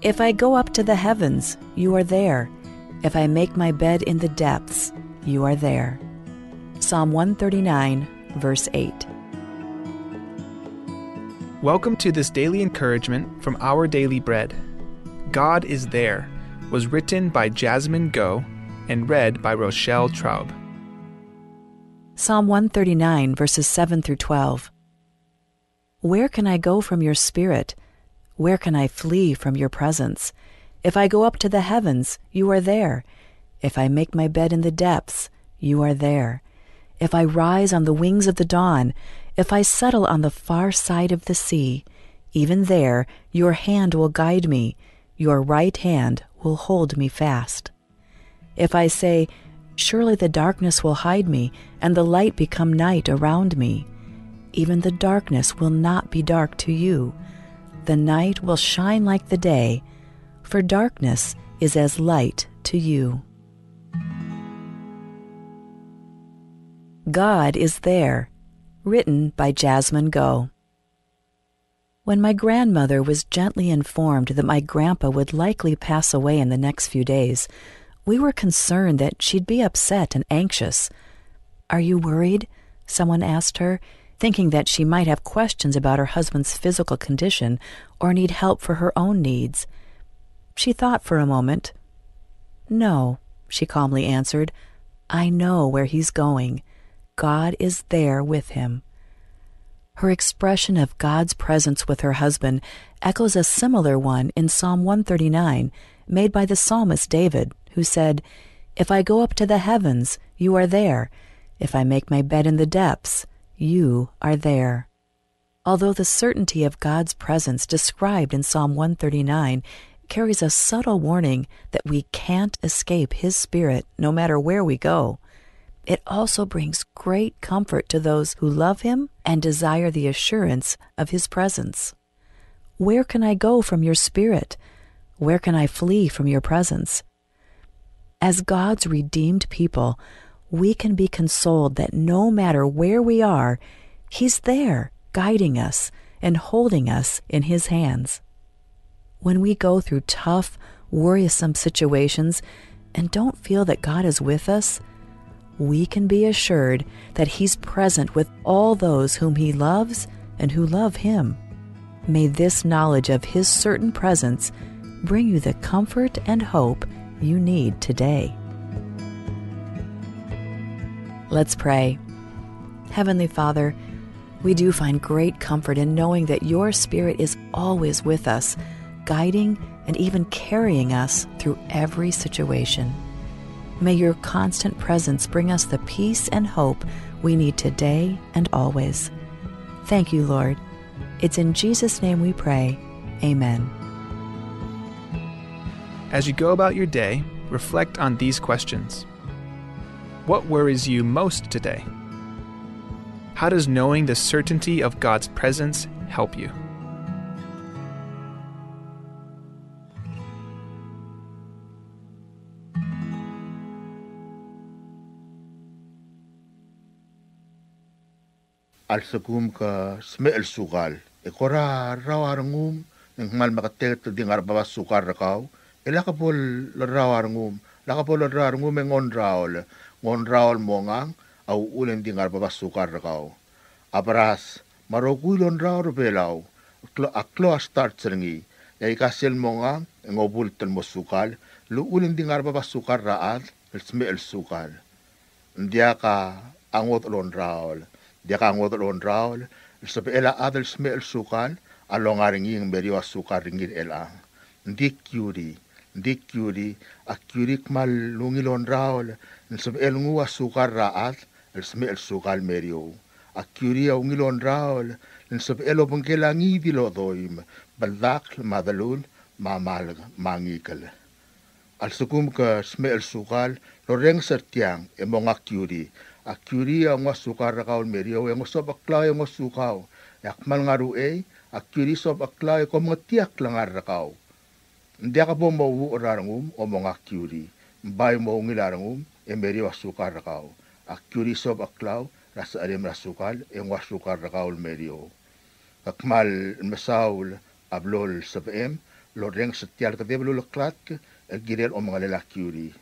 If I go up to the heavens, you are there. If I make my bed in the depths, you are there. Psalm 139, verse 8. Welcome to this daily encouragement from Our Daily Bread. God is There was written by Jasmine Go and read by Rochelle Traub. Psalm 139, verses 7 through 12. Where can I go from your spirit? Where can I flee from your presence? If I go up to the heavens, you are there. If I make my bed in the depths, you are there. If I rise on the wings of the dawn, if I settle on the far side of the sea, even there your hand will guide me, your right hand will hold me fast. If I say, surely the darkness will hide me, and the light become night around me, even the darkness will not be dark to you. The night will shine like the day, for darkness is as light to you. God is There, written by Jasmine Go. When my grandmother was gently informed that my grandpa would likely pass away in the next few days, we were concerned that she'd be upset and anxious. "Are you worried?" someone asked her, thinking that she might have questions about her husband's physical condition or need help for her own needs. She thought for a moment. "No," she calmly answered. "I know where he's going. God is there with him." Her expression of God's presence with her husband echoes a similar one in Psalm 139, made by the psalmist David, who said, "If I go up to the heavens, you are there. If I make my bed in the depths, you are there." Although the certainty of God's presence described in Psalm 139 carries a subtle warning that we can't escape His Spirit no matter where we go, it also brings great comfort to those who love Him and desire the assurance of His presence. Where can I go from your Spirit? Where can I flee from your presence? As God's redeemed people, we can be consoled that no matter where we are, He's there, guiding us and holding us in His hands. When we go through tough, worrisome situations and don't feel that God is with us, we can be assured that He's present with all those whom He loves and who love Him. May this knowledge of His certain presence bring you the comfort and hope you need today. Let's pray. Heavenly Father, we do find great comfort in knowing that your Spirit is always with us, guiding and even carrying us through every situation. May your constant presence bring us the peace and hope we need today and always. Thank you, Lord. It's in Jesus' name we pray. Amen. As you go about your day, reflect on these questions. What worries you most today? How does knowing the certainty of God's presence help you? Alsagum ka smel sukal. Ekora rawarangum ng mal makatek to dingar baba sukar rakaw. Elakapol rawarangum. Lakapol rawarangum ngon raol mongang au ulen dingar baba sukar rakaw. Aparas marogulon rawar belaw. Aklo start serengi. Yai kasil mongang ngobul ten mo sukal. Lu ulen dingar baba sukar raat smel sukal. Dia ka angot lon raol. Dia ka angot lon raol. Sabi ela adal smel sukal. Along aringing meriwa sukar ringin elang. Ndik yuri, akurik mal lungilon raol. Sabi elungu sukar raat. Smel sukal merio. Akuri au ngilon raol. Sabi elo pengkelangi dilodoim. Baldak madalun mamal mangikal. Al sukum ke smel sukal. Loreng sertiang emong akuri. Akuri ang sukar raol merio. Yang sob aklaw yang sukaw. Yakmal ngaru akuri sob aklaw ko matiak langar rakaw. Hindi ka po mauwi rarangum o mga akuri. Mbay mo ngilarangum emeri wasukar rakaw. Akuri sob aklaw rasa alim rasukal yung wasukar rakaw merio. Kakmal masaul ablol sabem loreng setiar ka deblo laklat girel o mga lalaki uri.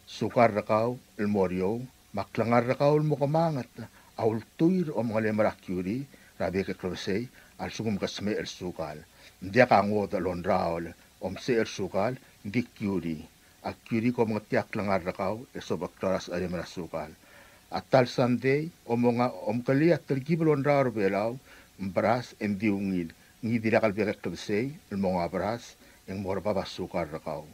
Sukar rakaw el morio, maklangar rakaw el mukamangat, aul tuir o mga lemaraki uri, rabi ka klosay, al sugum kasme el sukal. Ndiya ka ngot alon raol, se el sukal, ndi kyuri. Ak kyuri ko mga tiyak langar rakaw, esobak klaras alimara sukal. At tal Sunday, mga kaliat talgibalon raol belaw, mbras endiungid, ngidira kalbi ka klosay, el mga bras, yang mora pa sukar rakaw.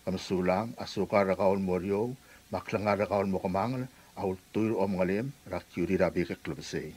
Kamsulang, asukar rakaw el morio, maklangar rakaw el mukamangal, aul tuir o mga lem, rakyuri rabi ka klosay.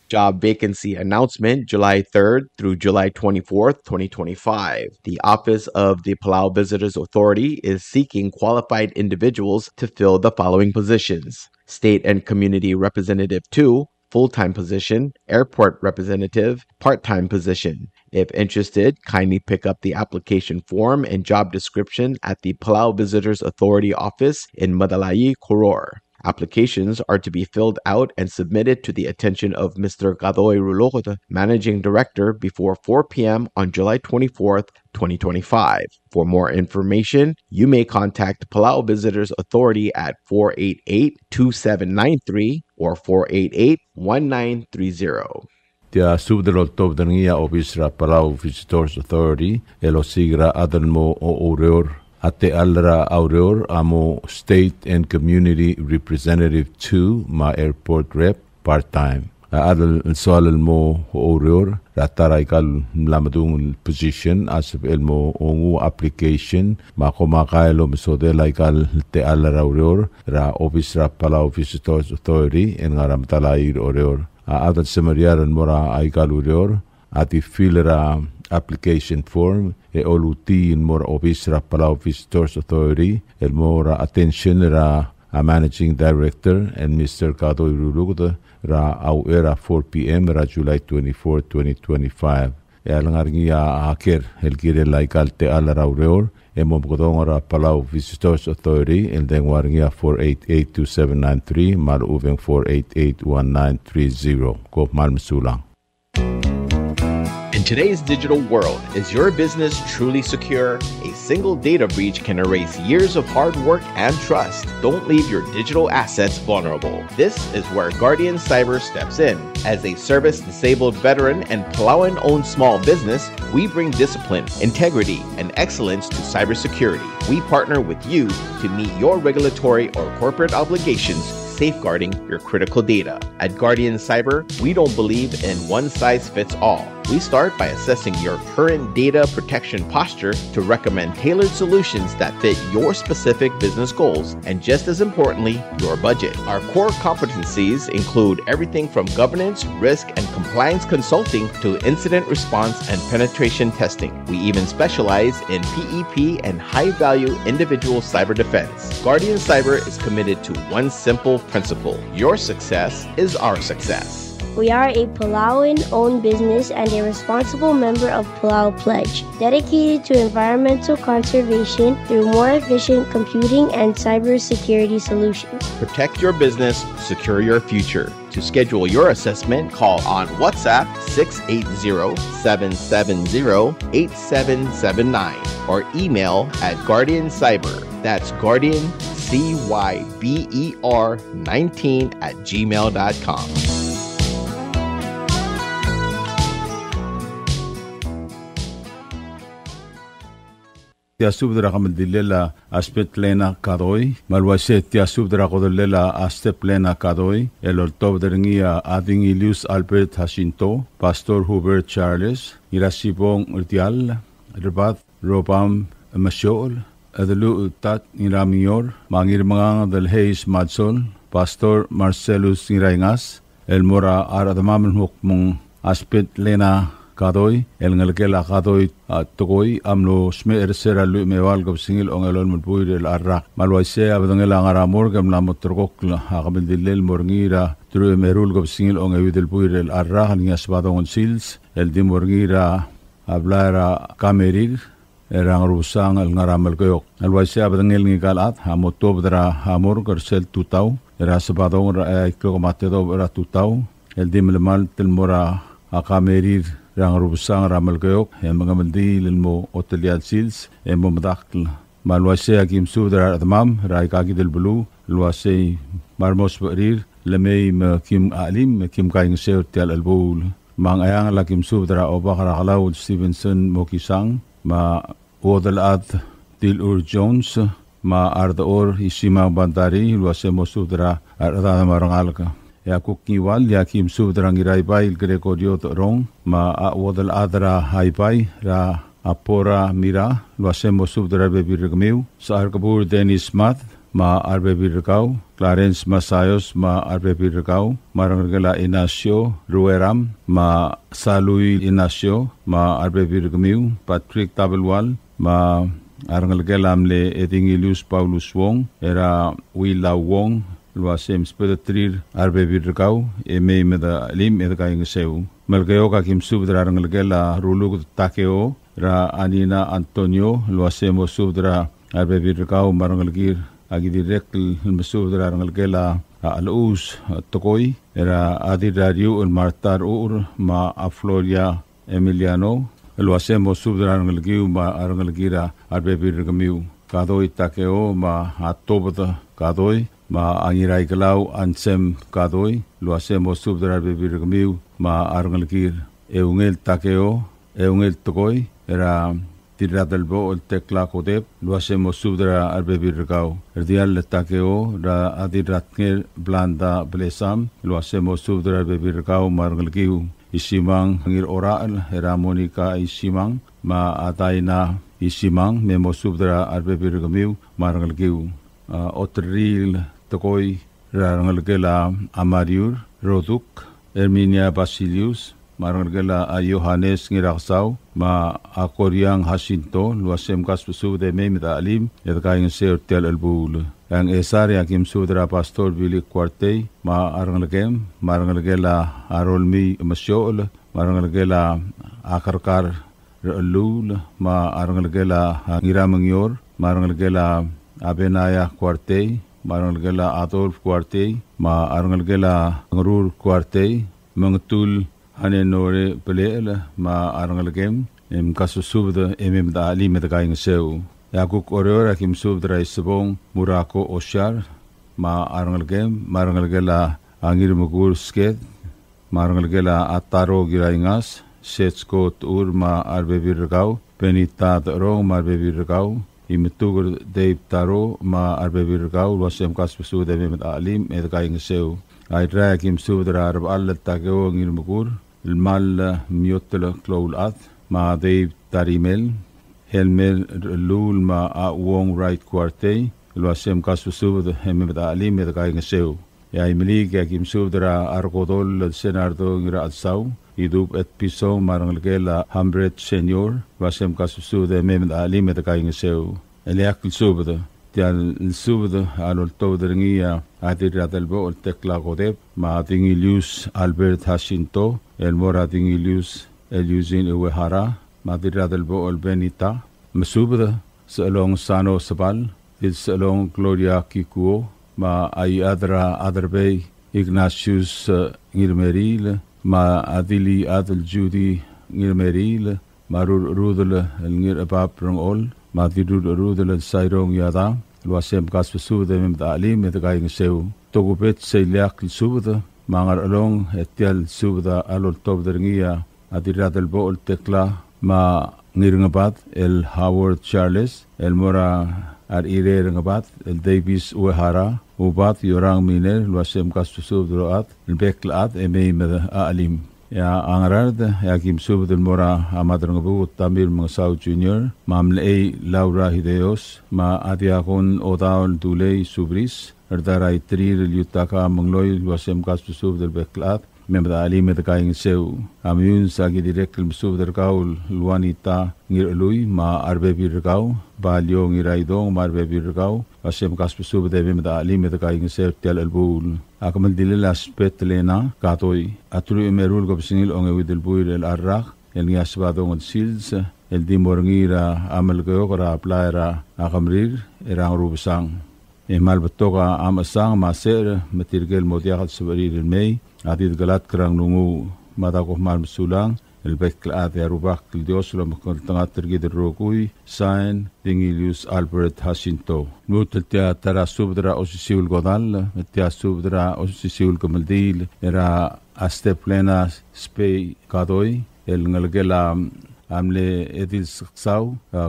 Job vacancy announcement July 3rd through July 24th, 2025. The Office of the Palau Visitors Authority is seeking qualified individuals to fill the following positions: State and Community Representative 2, full-time position, Airport Representative, part-time position. If interested, kindly pick up the application form and job description at the Palau Visitors Authority office in Madalayi, Koror. Applications are to be filled out and submitted to the attention of Mr. Gadoy Rulokota, Managing Director, before 4 p.m. on July 24th, 2025. For more information, you may contact Palau Visitors Authority at 488-2793 or 488-1930. Tia subdelotov dania ofisra Palau Visitors Authority, elosigra adanmo o oreor. Ate alra aureor amo State and Community Representative 2 ma Airport Rep part-time. Adal solal mo aureor rataray kal lamadung position as elmo ongu application ma komakailo misodela kal te alra aureor ra office ra Palau Visitors Authority en ngaram talay aureor. Adal semariaran mora ay kal aureor ati filera application form oluti in more office ra Palau Visitors Authority el more attention ra Managing Director and Mr. Gadoy Rulokota ra au era 4 p.m. ra July 24, 2025. Alangarngia aker el gire laikal te ala ra ureor mom ra Palau Visitors Authority el dengwarngia 488-2793 mal uveng 488-1930 ko mal msulang. In today's digital world, is your business truly secure? A single data breach can erase years of hard work and trust. Don't leave your digital assets vulnerable. This is where Guardian Cyber steps in. As a service-disabled veteran and Palauan-owned small business, we bring discipline, integrity, and excellence to cybersecurity. We partner with you to meet your regulatory or corporate obligations, safeguarding your critical data. At Guardian Cyber, we don't believe in one-size-fits-all. We start by assessing your current data protection posture to recommend tailored solutions that fit your specific business goals and, just as importantly, your budget. Our core competencies include everything from governance, risk, and compliance consulting to incident response and penetration testing. We even specialize in PEP and high-value individual cyber defense. Guardian Cyber is committed to one simple principle: your success is our success. We are a Palauan-owned business and a responsible member of Palau Pledge, dedicated to environmental conservation through more efficient computing and cybersecurity solutions. Protect your business, secure your future. To schedule your assessment, call on WhatsApp 680-770-8779 or email at Guardian Cyber. That's Guardian, CYBER19 @gmail.com. Tiasub dra kamdilela aspet lena kadoy malwase tiasub dra kodelela astep lena kadoy el ortob derngia ading Ilius Albert Jacinto, Pastor Hubert Charles, Irasibong Urtial, Rebat Robam Mashol, Adelu Tat Iramior, Mangir Mangang del Hayes Madsol, Pastor Marcelus Iraingas, El Mora Aradamam Hukmong aspet lena kadoy el ngalkela kadoy tokoy amlo sme ersera lu mewal gob singil ongelon mulpuir el arrak malwaise abdongela ngaramor gam lamotrok hakabil dilel morngira tru merul gob singil ongewidel puir el arrak nias badon sils el dimorngira ablara kameril erang rusang el ngaramel koyok alwaise abdongel ngigalat hamotobdra hamor gersel tutau erasbadon iklo matado era tutau el dimlemal telmora akamerir rang rubusang ramal gayok mga mandil mo oteliad sils mo madakl malwase akim sudra atmam rai kagi del bulu lwase marmos barir lamay kim alim kim kaing seur tial albul mang ayang lakim sudra o bakara Cloud Stevenson mokisang ma Wodalad Dilur Jones ma Ardaor Isimang Bantari lwase mo sudra arada marangalka ya kukiwal ya kim sudra ngiraybay Gregorio Torong ma Wodal Adra Haybay ra apora mira lwase mo sudra bebirgmiu sa arkabur Dennis Math ma arbebirkaw Clarence Masayos ma arbebirkaw marangala Inacio Rueram ma Salui Inacio ma arbebirgmiu Patrick Tabelwal ma arangalgalam le Edingilius Paulus Wong era Wila Wong luasem spedetrir arbebirkaw eme meda lim edkaing seu malgayo ka kim subdra arangalgala rulug takeo ra Anina Antonio luasemo subdra arbebirkaw marangalgir agi direct masudra arangalgala alus tokoy era adi radio un martar ur ma Floria Emiliano luasemo subdra arangalgiu ma arangalgira arbebirkamiu kadoy takeo ma atobata kadoy ma angirai kalau ansem kadoy luasemo subdra arbebirkamiu ma arangalgir eungel takeo eungel tokoy era tiradalbo el tekla kodep luasemo subdra arbebirkau erdial takeo ra adiratngel blanda blesam luasemo subdra arbebirkau marngalgiu isimang ngir oral era Monica isimang ma ataina isimang memo subdra arbebirkamiu marngalgiu otril tokoy rangalgela Amariur Roduk Erminia Basilius marangala a Johannes ngiraksaw ma Akoriang Jacinto luasem kaspusu de memita alim yatkaing seur tel albul ang esari akim sudra pastor Billy Quartey ma arangalgem marangala arolmi masyol marangala akarkar lul ma arangalgala ngiramangyor marangala Abenaya Quartey marangala Adolf Quartey ma arangalgala ngrur Quartey mangtul hanenore pelele ma arangalgem kasusubda da alim da kaing seu yakuk orora kim subdra isbong murako oshar ma arangalgem marangalgela angir mugur sket marangalgela ataro giraingas setsko tur ma arbebirgau penita ro ma arbebirgau imtugur deip taro ma arbebirgau wasem kaspusu de da alim da kaing seu ay rakim subdra arab alla takeo ngir mugur المال ميوتل كلولات ما ديب تاريمل هلمل لول ما وون رايت كوارتي الواسم كاسو سوبد هم بدالي مدكاي نسيو يا إملي كيم سوبدرا أركودول سيناردو غير أتساو يدوب ات بيسو مارنغلكيلا 100 سينيور واسم كاسو سوبد هم بدالي مدكاي نسيو الياكل سوبد tial subdo alol todringia adiratelbo el tekla godep ma Dingilius Albert Jacinto el mora Dingilius Elusin Uehara ma diratelbo el Benita masubda salong Sano Sabal il salong Gloria Kikuo ma ay adrabe Ignatius Ngirmeril ma adili adel Judy Ngirmeril ma rudel el ngirabab rongol ma tidur rudel sairong yada luasem kaspusu de mem talim et kaing seu togupet seiliak subda mangar along etial subda alol top deringia adiratel bol tekla ma ngirngabat el Howard Charles el mora ar ire ngabat el Davis Uehara ubat yorang miner luasem kaspusu droat el beklat eme med alim ya angarad ya kim subdel mora amadrangabu Tamir Mangsau Junior mamlei Laura Hideos ma adiakon odaul dulei subris erdarai trir yutaka mangloy wasem kas subdel beklat memda ali med kaing seu amyun sagi direct subdel kaul luanita ngirlui ma arbe birkau balyo ngiraidong marbe birkau wasem kas subdel memda ali med kaing seu tel albul akamal dilil aspet lena katoi atru emerul gobsingil onge widel buir el arrak el ngiasbadong sils el dimorngira amal gokora plaira akamrir erang rubsang emal betoka amasang maser metirgel modiakat subarir el mei adid galat krang nungu madako mal sulang el bekla at yarubak Dios lo mkontangat tergid rokui sign Dingilius Albert Jacinto nutel tia tara subdra osisiul godal tia subdra osisiul kamaldil era aste plena spei kadoi el ngalgela amle edil saksau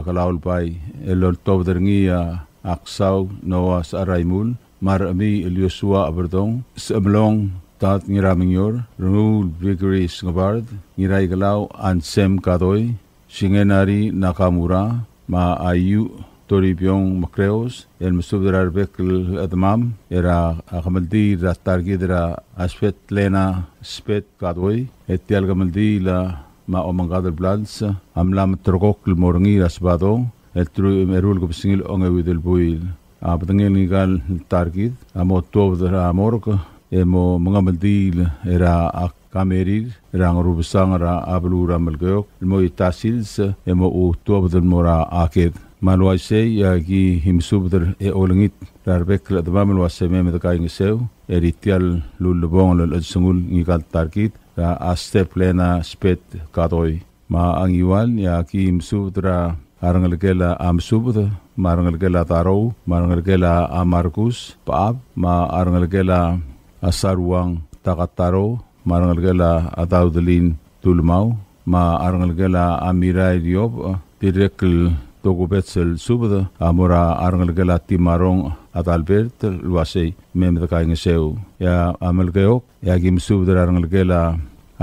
kalaul pai el tobderngia aksau noas araimul mar ami el Yosua aberdong semlong tat ngiramingyor rungul vigori ngabard ngirai galau ansem kadoi singenari nakamura ma ayu toribiong makreos el mesubdrar bekel admam era akamaldi rastargidra aspet lena spet kadoi etial gamaldi la ma omangadal blans amlam trokok morngi rasbado etru merul gobsingil ongewidel buil abdangel nigal targid amotobdra amorka emo mangamaldil era kamerir rang rubsang ra ablura malgok mo itasils emo utobdel mora aked malwase yagi himsubder e olengit rarbek ladmam wase mem da kaing sew eritial lulbong lol sungul ngigal targid ra aste plena spet kadoi ma angiwal yagi himsubdra arangalgela amsubda marangalgela taro marangalgela amarkus paab ma arangalgela asaruang takataro marangalgela ataudlin tulmau ma arangalgela amirai diob direkl togubetsel subda amora arangalgela timarong atalbert luase memda kaing seu ya amalgeok ya gim subda arangalgela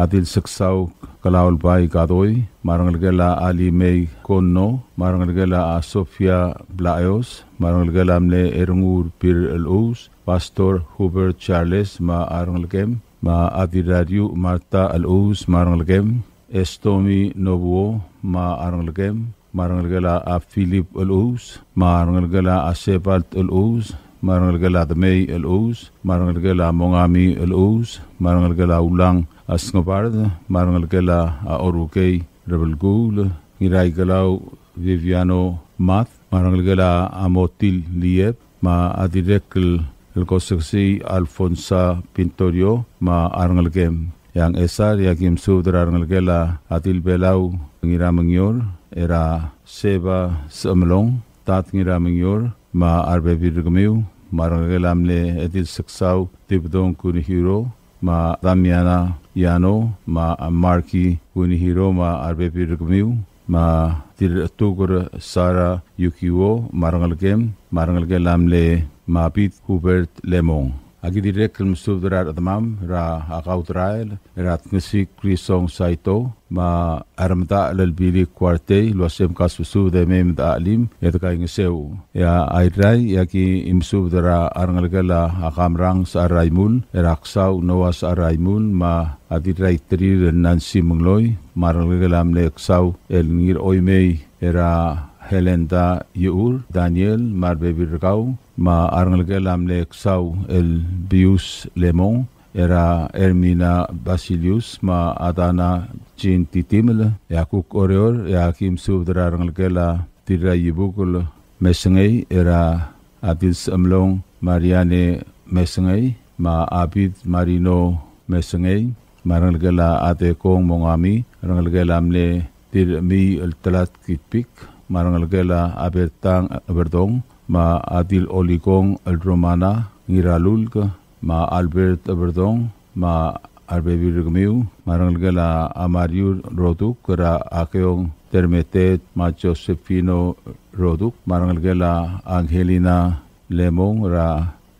adil saksau kalaul bai kadoi marangalgela ali mei konno marangalgela Sofia Blaeos marangalgela amle erungur pir elus Pastor Hubert Charles ma arangalgem ma adirariu Marta elus marangalgem Estomi Nobuo ma arangalgem marangalgela a Philip elus marangalgela a Sebald elus marangalgela Dmei elus marangalgela Mongami elus marangalgela ulang asngabard marangalgela a Orukei rebelgul ngirai galau Viviano Math marangalgela a Motil Lieb ma adirekl el koseksi Alfonsa Pintorio ma arangalgem yang esar yakim sudra arangalgela atil belau ngiramangyor era Seba Samlong tat ngiramangyor ma arbebirgmiu marangalgela amle etil saksau tibdong kunihiro ma Damiana Yano ma Marki kunihiro ma arbebirgmiu ma tir tugur Sara Yukiwo marangalgem amle ma Pete Hubert Lemong agi direkl msubdrar admam ra akautrael rat ngsi krisong saito ma aramta lalbili kwarte luasem kasfusu de mem da alim etkai ngeseu ya airai yaki imsubdra arangalgala akamrang sa raimul eraksau noas araimul ma adirai tri nansi mungloy marangalgala amleksau el ngir oimei era Helenda Yeur Daniel Marbebirgau ma arangalgela amleksau el Bius Lemon era Ermina Basilius ma Adana Jean Titimel yakuk oreor yakim subdra arangalgela tira yibukul mesengei era Adils Amlong Mariane mesengei ma Abid Marino mesengei marangalgela ate kong mongami arangalgela amle tir mi el talat kitpik marangalgela abertang aberdong ma adil olikong el romana ngiralulka ma albert aberdong ma arbebirgmiu marangalgela amariu roduk ra akeong termetet ma Josefino roduk marangalgela Angelina Lemong ra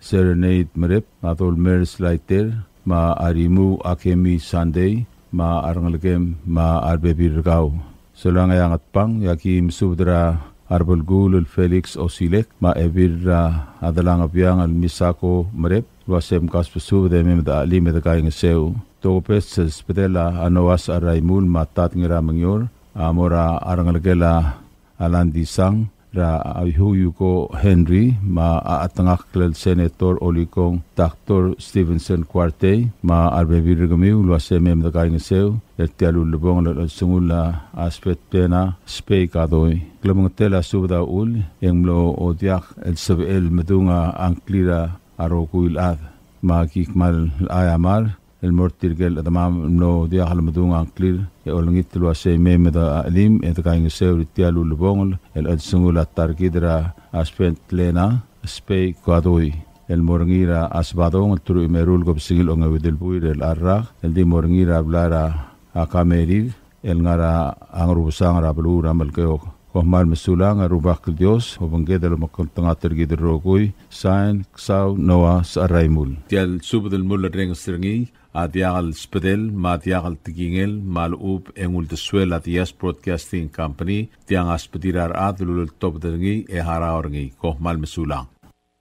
serenade merep atol mers laiter ma arimu akemi Sunday ma arangalgem ma arbebirgau Solang yang atpang yakim subdra arbulgul Felix Osilek ma evirra adalang apiang al misako merep wasem kaspusu de mem da alim de kaing seu topes spedela anoas araimul matat ngira mangyor amora arangalgela alandisang ra ayhuyuko Henry ma atangak klel senator olikong Dr. Stevenson Quarte ma arbebirgamiu wasem mem de kaing seu etialul lebong la sungula aspet pena spei kadoi klamong tela subda ul englo odiak el sabel medunga anklira arokuil ad ma kikmal ayamar المرتل قال تمام إنه دي أخل مدون عن كلير يقول نجيت له شيء ما مدا أليم إتكاين يسوي التيالو لبونل الأجسمو لا تركيدرا أسبنت لنا سبي قادوي المورنيرا أسبادون الترو إمرول قبسيل أنغ ودلبوير الأرق الدي مورنيرا بلارا أكاميري الغرا أنغروبسان رابلورا ملكيو Kohmal mesulang arubah ke Dios, hubungkeda lo makontanga tergi derogoi, sain ksau noa saraimul. Tial subdel mulla reng strengi, adiagal spedel, ma adiagal tigingel, malub engul desuel atias broadcasting company, tiang aspedirar adlul top dengi ehara orngi, kohmal mesulang.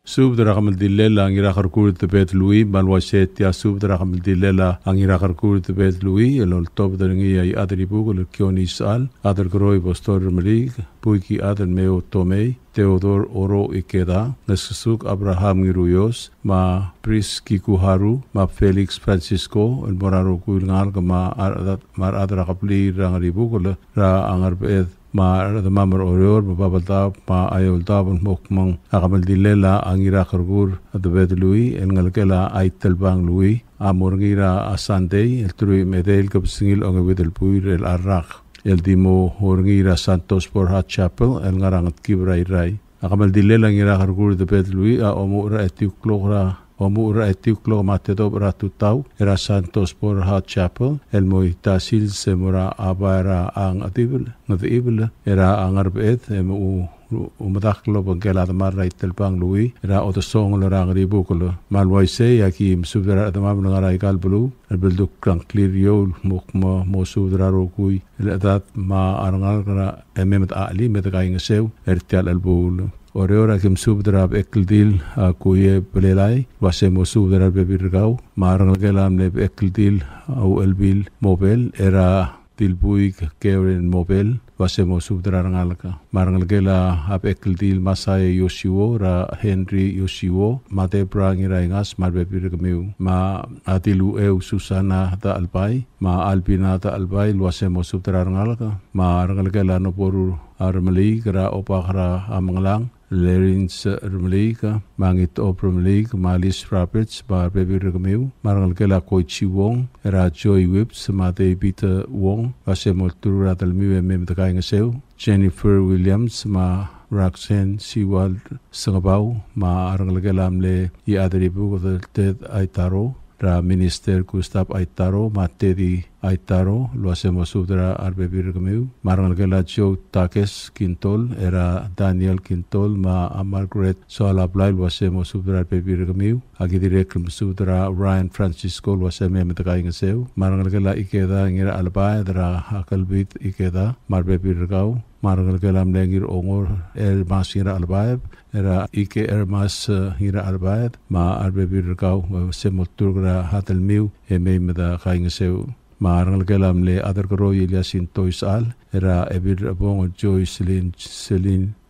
Sub darakamil dillela ang irakarkur tebet lui malwaset ya sub darakamil dillela ang irakarkur tebet lui elol top dengi ay adribugol kioni sal adar groi postor melig puiki adar meo tomei Theodor Oro Ikeda nasusuk Abraham Ngiruyos ma Pris Kikuharu ma Felix Francisco el moraro kuilngal ma mar adra kapli rang ribugol ra angarbed ma mamar oror babata ma ayol tabon mokmang akamal dilela ang irakargur adbed lui engalkela aitel bang lui amorngira asante el trui medel kapsingil ang wedel puir el arrak el dimo horngira Santos Borja Chapel el ngarangat kibrai rai akamal dilela ang irakargur adbed lui a omura etiuklora Omura etiuklo matedo ratutau era Santos Borja Chapel el moitasil semura abara ang atibil era ang arbet emu umadaklo bangkela tamar raitel pang lui era otosong lorang ribukolo malwaise yakim subdara tamam ngarai kalbulu albilduk klang clear yo mukma mosudra rokui elat ma arangal kara ememet ali metakaing sew ertial albul Oreora kim subdrab ekldil kuye belelai wasemo subdrab bebirgau marang gelam ne ekldil au elbil mobile era tilbuik keren mobile wasemo subdrarangalka marang gela ap ekldil masai yoshiwo ra Henry yoshiwo mate prangirangas marbebirgmeu ma atilu eu Susana ta albai ma albina ta albai wasemo subdrarangalka marang gela no poru armali kra opakra amanglang Lerins Rumlika, Mangit Oprumlik, Malis Rapids, Bar Baby Regamiu, Marangalkela Koichi Wong, Era Joy Whips, Mate Peter Wong, Vasemoltura Dalmiu and Memtakaing Sew, Jennifer Williams, Ma Roxanne Sewald Sangabau, Ma Arangalkelam Le Yadribu of the Dead Aitaro, Ra Minister Gustav Aitaro, Matedi Aitaro, lo hacemos subdra arbebi regamiu. Marangalkela Joe Takes Quintol, era Daniel Quintol, ma a Margaret Soalablay, lo hacemos subdra arbebi regamiu. Aquí direct subdra Ryan Francisco, lo hacemos metakaing seu. Marangalkela Ikeda, ngira albay, dra Hakalbit Ikeda, marbebi regau. Marangalkela mlengir ongor, mas ngira albayab, era Ike mas ngira albayab, ma arbebi regau, semolturgra hatalmiu, meda kaing seu. Marangalkela le adar karo Eliasin Toisal era ebir abong Joycelyn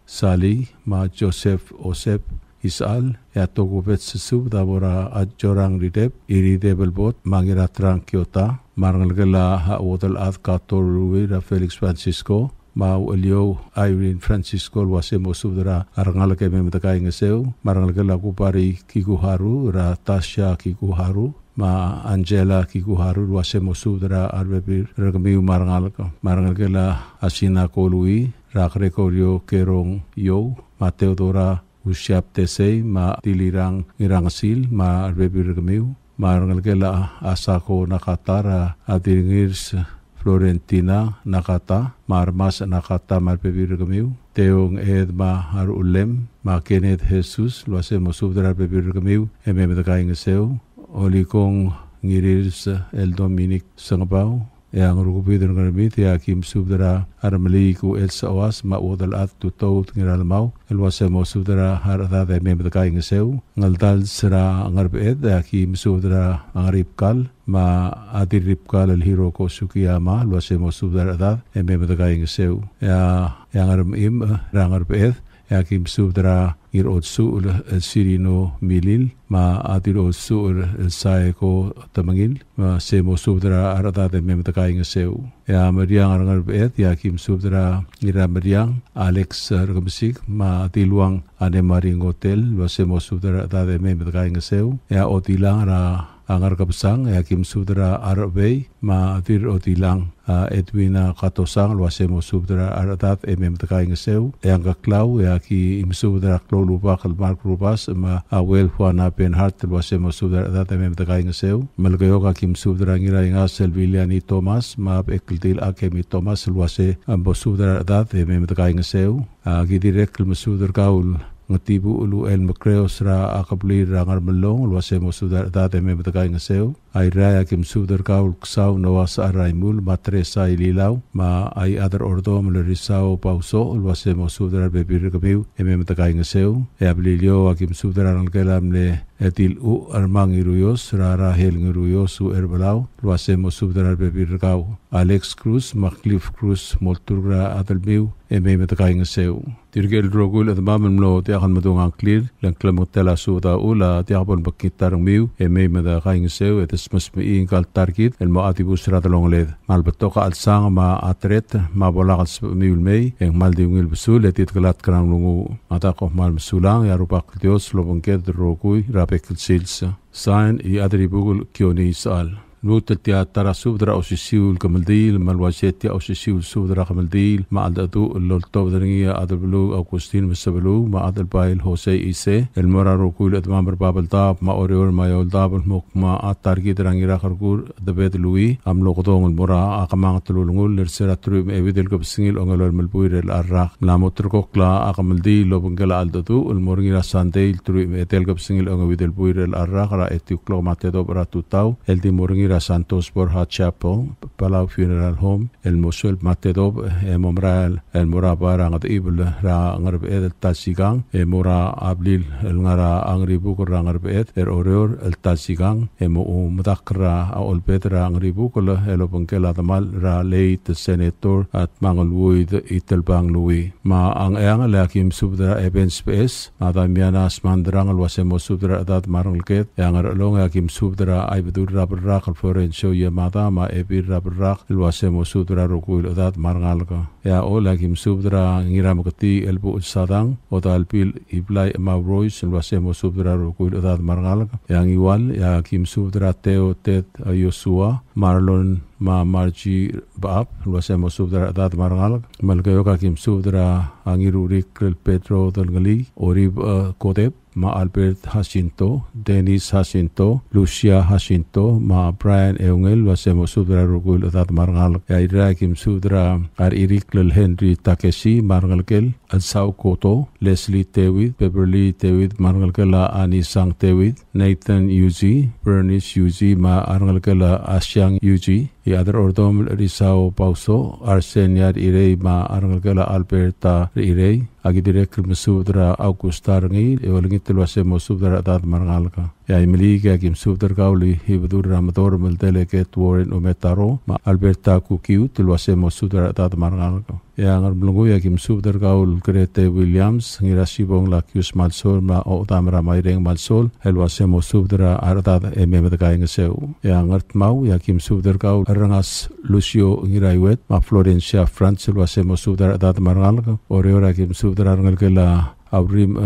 Sali ma Joseph Osep Isal ya togobet sesub dabora ajorang ridep iridebel bot mangira trang Kyoto Marangalkela ha hotel ad katorui ra Felix Francisco ma ulio Irene Francisco wasemo subdra arangalke memtakaing seu Marangalkela kupari Kikuharu ra Tasha Kikuharu ma Angela Kikuharu wasemo sudra arbebir regamiu marangalkela asina kolui rakrekorio kerong yo ma Teodora usyap tesei ma dilirang irangsil ma arbebir regamiu marangalkela asako nakatara adiringirs Florentina nakata marmas nakata marbebir regamiu teong edma harulem ma Kenneth Jesus wasemo sudra arbebir regamiu ememedakaing seu Olikong ngiris el Dominic Sangabau yang rukubidar ngarmit ya kim subdara armali ku el sawas ma odal at tutot ngiralmau el wasemo subdara harada de memdakaing seu ngaldal sra ngarbet ya kim subdara angripkal ma adiripkal el hiro ko sukiyama el wasemo subdara dad memdakaing seu ya ngarmim rangarbet ya kim subdara ir otsu el sirino milil ma adir otsu el saeko tamangil ma semo subdra arada de memtakaing seu ya meriang arangar bet ya kim subdra ira meriang Alex Rgamsik ma tiluang ane maring hotel wa semo subdra arada de memtakaing seu ya otilang ra angar kapsang yakim sudra arabe ma atir otilang Edwina katosang luasemo sudra aratat mtkai ngeseu yang kaklau yaki imsudra klolupa kalmark rupas ma awel huana pen hart luasemo sudra aratat mtkai ngeseu malgayo kakim sudra ngira inga Selviliani Thomas ma ekltil akemi Thomas luase ambo sudra aratat mtkai ngeseu gidirek msudra kaul ngatibu ulu el makreos ra akabli rangar melong luasemo sudar date me matakai ngaseu ay raya kim sudar kaul ksau nawas araimul matresa ililaw ma ay adar ordo melerisao pauso luasemo sudar bebir kamiu me matakai ngaseu e ablilio akim sudar ang kelam le etil u armang iruyos ra rahel ngiruyos u erbalau luasemo sudar bebir kau Alex Cruz Macliff Cruz molturra adalmiu me matakai ngaseu Tirgel rogul at mamamlo ti akan madungang clear lang klamutela suta ula ti akapon bakitarang miu may madakay ngesew etes mas miing kal target el maatibus ratalong led malbato ka alsang ma atret mabolakal sa miul may ang maldiungil basul etit kalat kanang lungu matako mal masulang yarupak Dios lobangket roguy rapek sils sign I adribugul kioni sal نوتتيا ترى سودرا أو سيسيول كملديل مالواشيتيا أو سيسيول سودرا كملديل ما عددو اللولتو درنيا أدبلو أو كوستين مسبلو ما عدل بايل هوسي إيسي المرا روكول أدمام بربابل داب ما أوريور ما يول داب الموك ما أتاركي درانجي راخرقور دبيت لوي أم لوقدون المرا أقمان تلولنغول لرسيرا ترويم إيويدل كبسنجيل أنغلو الملبوير الأراق لا متركوك لا أقملديل لوبنجل ألددو المورنجي راسانديل ترويم إيتل كبسنجيل أنغويدل بوير الأراق را إتيوكلو ماتيدو براتو تاو الدي مورنجي Santos Borja Chapel, Palau Funeral Home, El Mosul Matedob, Momral, El Morabar, Angat Ibl, Ra Angarb El Tasigang, Mora Ablil, El Ngara Angribuk, Rangarbet, Oreur, El Tasigang, Mo Mudakra, Olpetra Angribuk, El Obunkela Damal, Ra Late Senator at Mangalwood, Itelbang Louis. Ma Ang Eang Lakim Subdra Eben Space, Adamianas Mandrangal was a Mosudra that Marangket, Yangar Long Akim Subdra, Ibedur Rabar Florencio Yamada ma ebir rabrak luasemo sudra rokul odat marngalka ya ola kim sudra ngiramkati elbu sadang odalpil iblai mawrois luasemo sudra rokul odat marngalka yang iwal ya kim sudra teo tet Yosua Marlon ma marji baap luasemo sudra odat marngalka malgayo ka kim sudra angirurik Pedro dalgali orib kodep ma Albert Jacinto, Dennis Jacinto, Lucia Jacinto, ma Brian Eungel, wasemo sudra rugul odat marngal, ya irakim sudra ar iriklel Henry Takeshi, marngalkel, Alsau Koto, Leslie Tewid, Beverly Tewid, marngalkela Anisang Tewid, Nathan Yuji, Bernice Yuji, ma arngalkela Asyang Yuji, I adar ordom Risao Pauso, Arseniar Irei, ma arngalkela Alberta Irei, agi direk mesudra Augusta rangi ewalingi telwase mesudra adat marngalka ya imili ka kim sudra kauli hibudur ramator meldele ke Warren Ometaro ma Alberta Kukiu telwase mesudra adat marngalka ya ngar blungu ya kim sudra kaul Grete Williams ngirasibong lakius malsol ma otamra maireng malsol helwase mesudra adat ememet kai ngeseu ya ngart mau ya kim sudra kaul rangas Lucio ngiraiwet ma Florencia France telwase mesudra adat marngalka oreora kim sudra rangalkela Aurim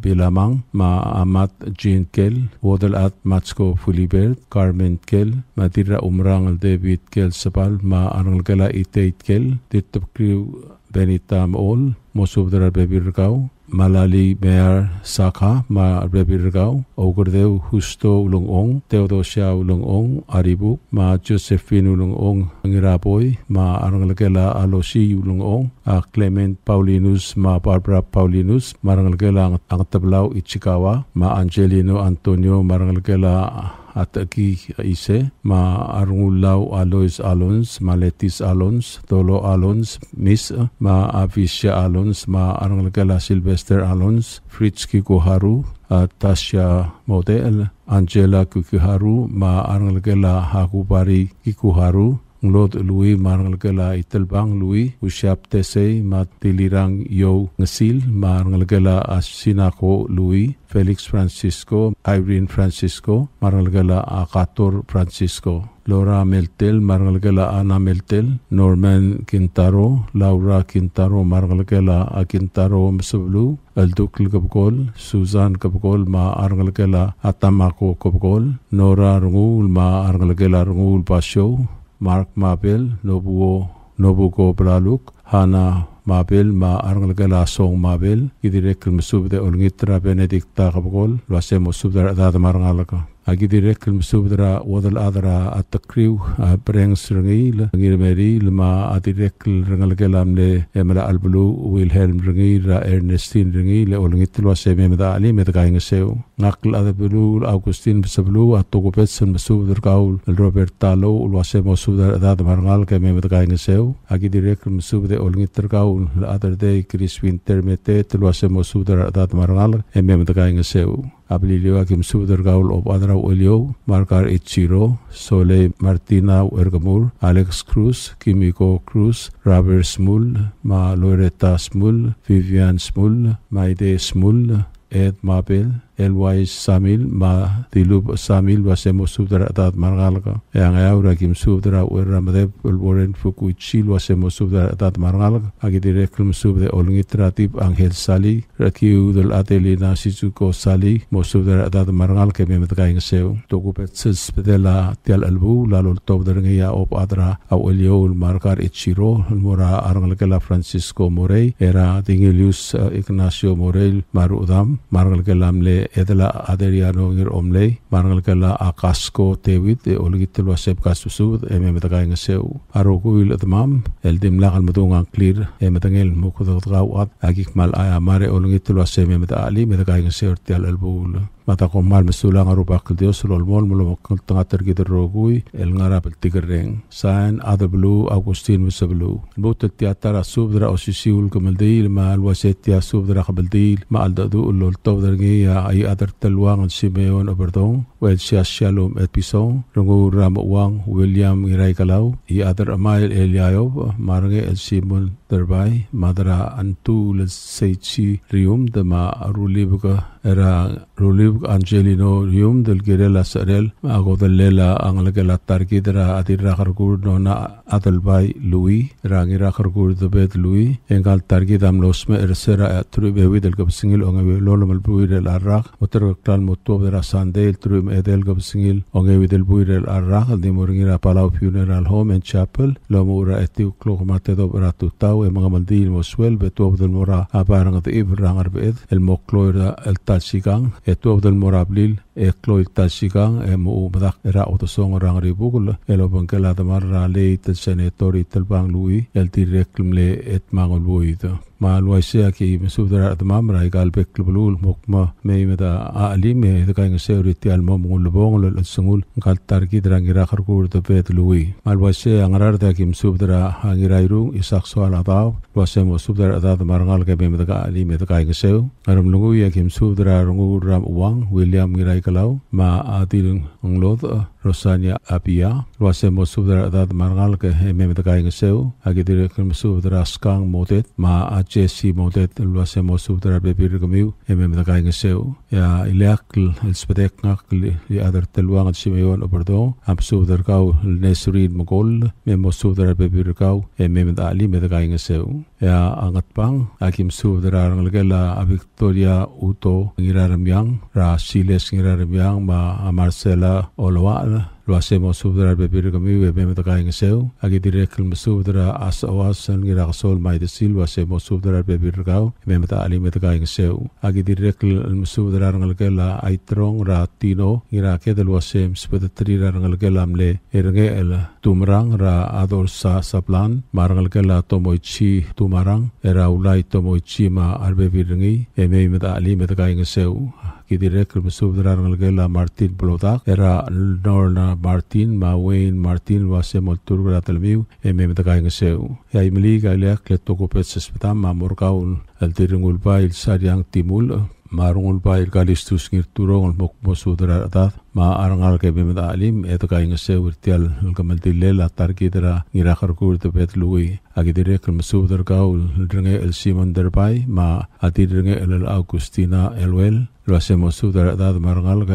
Bilamang, ma Amat Jean Kel, Wodel at Matsko Fulibert, Carmen Kel, Matira Umrangal David Kel Sapal, ma Arngalkela Itate Kel, Ditopkriw Benitam Ol, Mosubdra Bebirgao, Malali Mayor Saka, ma Bebirgao, Ogurdew Husto Ulongong, Theodosia Ulongong, Aribu, ma Josephine Ulongong, Angiraboy, ma Arngalkela Alosi Ulongong, Clement Paulinus, ma Barbara Paulinus, Marangalkela ang Tablao Ichikawa, ma Angelino Antonio Marangalkela Ataki Ise, ma Arngulaw Alois Alons, ma Letis Alons, Tolo Alons, Miss, ma Avisha Alons, ma Arngalkela Sylvester Alons, Fritz Kikuharu, Tasha Model, Angela Kikuharu, ma Arngalkela Hakubari Kikuharu, Nglod Louis Marangalkela Itelbang Louis Usyap Tesey Matilirang Yo Ngasil Marangalkela Asinako Louis Felix Francisco Irene Francisco Marangalkela Akator Francisco Laura Meltel, Margalgela Ana Meltel, Norman Quintaro, Laura Quintaro, Margalgela A Quintaro Msublu, Aldukl Kabgol, Susan Kabgol, Ma Argalgela Atamako Kabgol, Nora Rungul, Ma Argalgela Rungul Basho, Mark Mabel, Nobugo Blaluk, Hana Mabel, Ma Argalgela Song Mabel, Idirek Msubde Olngitra Benedicta Kabgol, Wasemo Subda Dada Margalaka. Agi direk msubdra wadal adra atakriw breng srengil ngirmeri lma adirek rengalgelam le emla alblu Wilhelm rengil Ernestine rengil olngitlo sememda ali medgaing seu ngakl adblu Augustin besblu atogopetsen msubdr kaul Robert Talo ulwasemo subdra dad marngal ke memedgaing seu agi direk msubde olngitr kaul other day Chris Winter mete ulwasemo subdra dad marngal memedgaing seu Abililio akim subdar gaul of adra olio, Marcar Ichiro, Sole Martina Ergamur, Alex Cruz, Kimiko Cruz, Robert Smul, Ma Loretta Smul, Vivian Smul, Maide Smul, Ed Mabel, Elwais Samil, Ma Dilub Samil, Wasemo subdara atat margalga. Yang aura kim subdara Ramadeb, Warren Fukuichil, Wasemo subdara atat margalga. Agi direklum subde olngitratib Angel Sali, Rakiu del Atelina Shizuko Sali, Mo subdara atat margal ke memetkaing seu. Tokupet spedela tial albu, lalu top derengya op adra au eliol markar Ichiro, Mora Arngalkela Francisco Morey, era Dingelius Ignacio Morey, Marudam, Margalkelam le edela aderiano ngir omlei marngal kala akasko tewit olgitel wasep kasusud memetakaing seu arokuil atmam eldim lagal mudungang clear metangel mukudotgaw at agikmal ayamare olgitel wasep memeta ali metakaing seu tial albul mata komal mesulang arubak Dios lolmol mulomok tangater giderogui el ngarap tigereng sign adablu Augustin mesablu bot teatara subdra osisiul kemeldil ma alwasetia subdra kemeldil ma aldadu lol tawdergia ay adar telwang Simeon Oberdong wel Shalom Epison rungu Ramwang William Iray Kalau i adar Amail Eliayob marnge el Simon Derbay madra antu le seichi rium de ma rulibuka era Rulib Angelino Rium del Girela Sarel Ago del Lela Anglagela Targidra Adira Hargur Nona Adelbay Louis Rangira Hargur the Bed Louis Engal Targidam Losme Ersera Trube del Gabsingil Onge Lolom Buirel Arrak Motoroktal Motobra Sandel Trum Edel Gabsingil Onge del Buirel Arrak di Moringira Palau Funeral Home and Chapel Lomura Etiu Clogmate Dobra Tutau e Mangamaldil Moswell Betob del Mora Aparang the Ibrangar Bed El Mokloira El Tachigang Etuab del Morablil Ekloil Tachigang Mo Madak Era Otosong Rang Ribugul Elobangela the Marra Late Senatori Telbang Louis El Directum Le Et Mangol Buida Ma Luaisia ki mesudra at mamra igal beklubul mokma meimeda alime the kind of security al momul bongol al sungul kal targi drangira kharkur the bet Louis Ma Luaisia angarar da kim subdra hangirairu isak soal ataw wasemo subdra adat marngal ke meimeda alime the kind of seu aram lungu ya kim subdra rungu ram uang William Iray Kalau ma adil nglod Rosania Apia wasemo subdra adat marngal ke meimeda kind of seu agidire kim subdra skang motet ma Jesse Modet wasemo subdra bebir gamiu memedakaing seu ya ilakl spedek ngakl li adar telwang Simeon Oberdo am subdra kau Nesrin Mogol memo subdra bebir kau memed ali medakaing seu ya angat pang akim subdra ngalgela Victoria Uto ngiraramyang ra Siles ngiraramyang ma Marcela Olwa Luasemo subdra bebir kami memedakaing seu agi direkl mesubdra asawasan ngirakasol maidesil wasemo subdra bebir kau memeta ali medakaing seu agi direkl mesubdra ngalgela aitrong ratino ngirake del wasem spedetri ngalgela amle erge el tumrang ra adorsa saplan marngalgela tomoichi tumarang era ulai tomoichi ma arbebirngi memeta ali medakaing seu Kidirek mesubdra ngalgela Martin Blodak era Norna Martin ma Wayne Martin wasemo turgra telmiu memedakaing seu ya imli galek letokopet sespetam ma morkaul el tirungul bail sariang timul marungul bail kalistus ngirturong mokmosudra atat ma arangal ke memeda alim etakaing seu irtial kamaldilela targidra ngirakarkur te bet Louis agidire mesubdra kaul drenge el Simon Derbay ma adirenge el Augustina Elwell Luasemo subdra atat marangal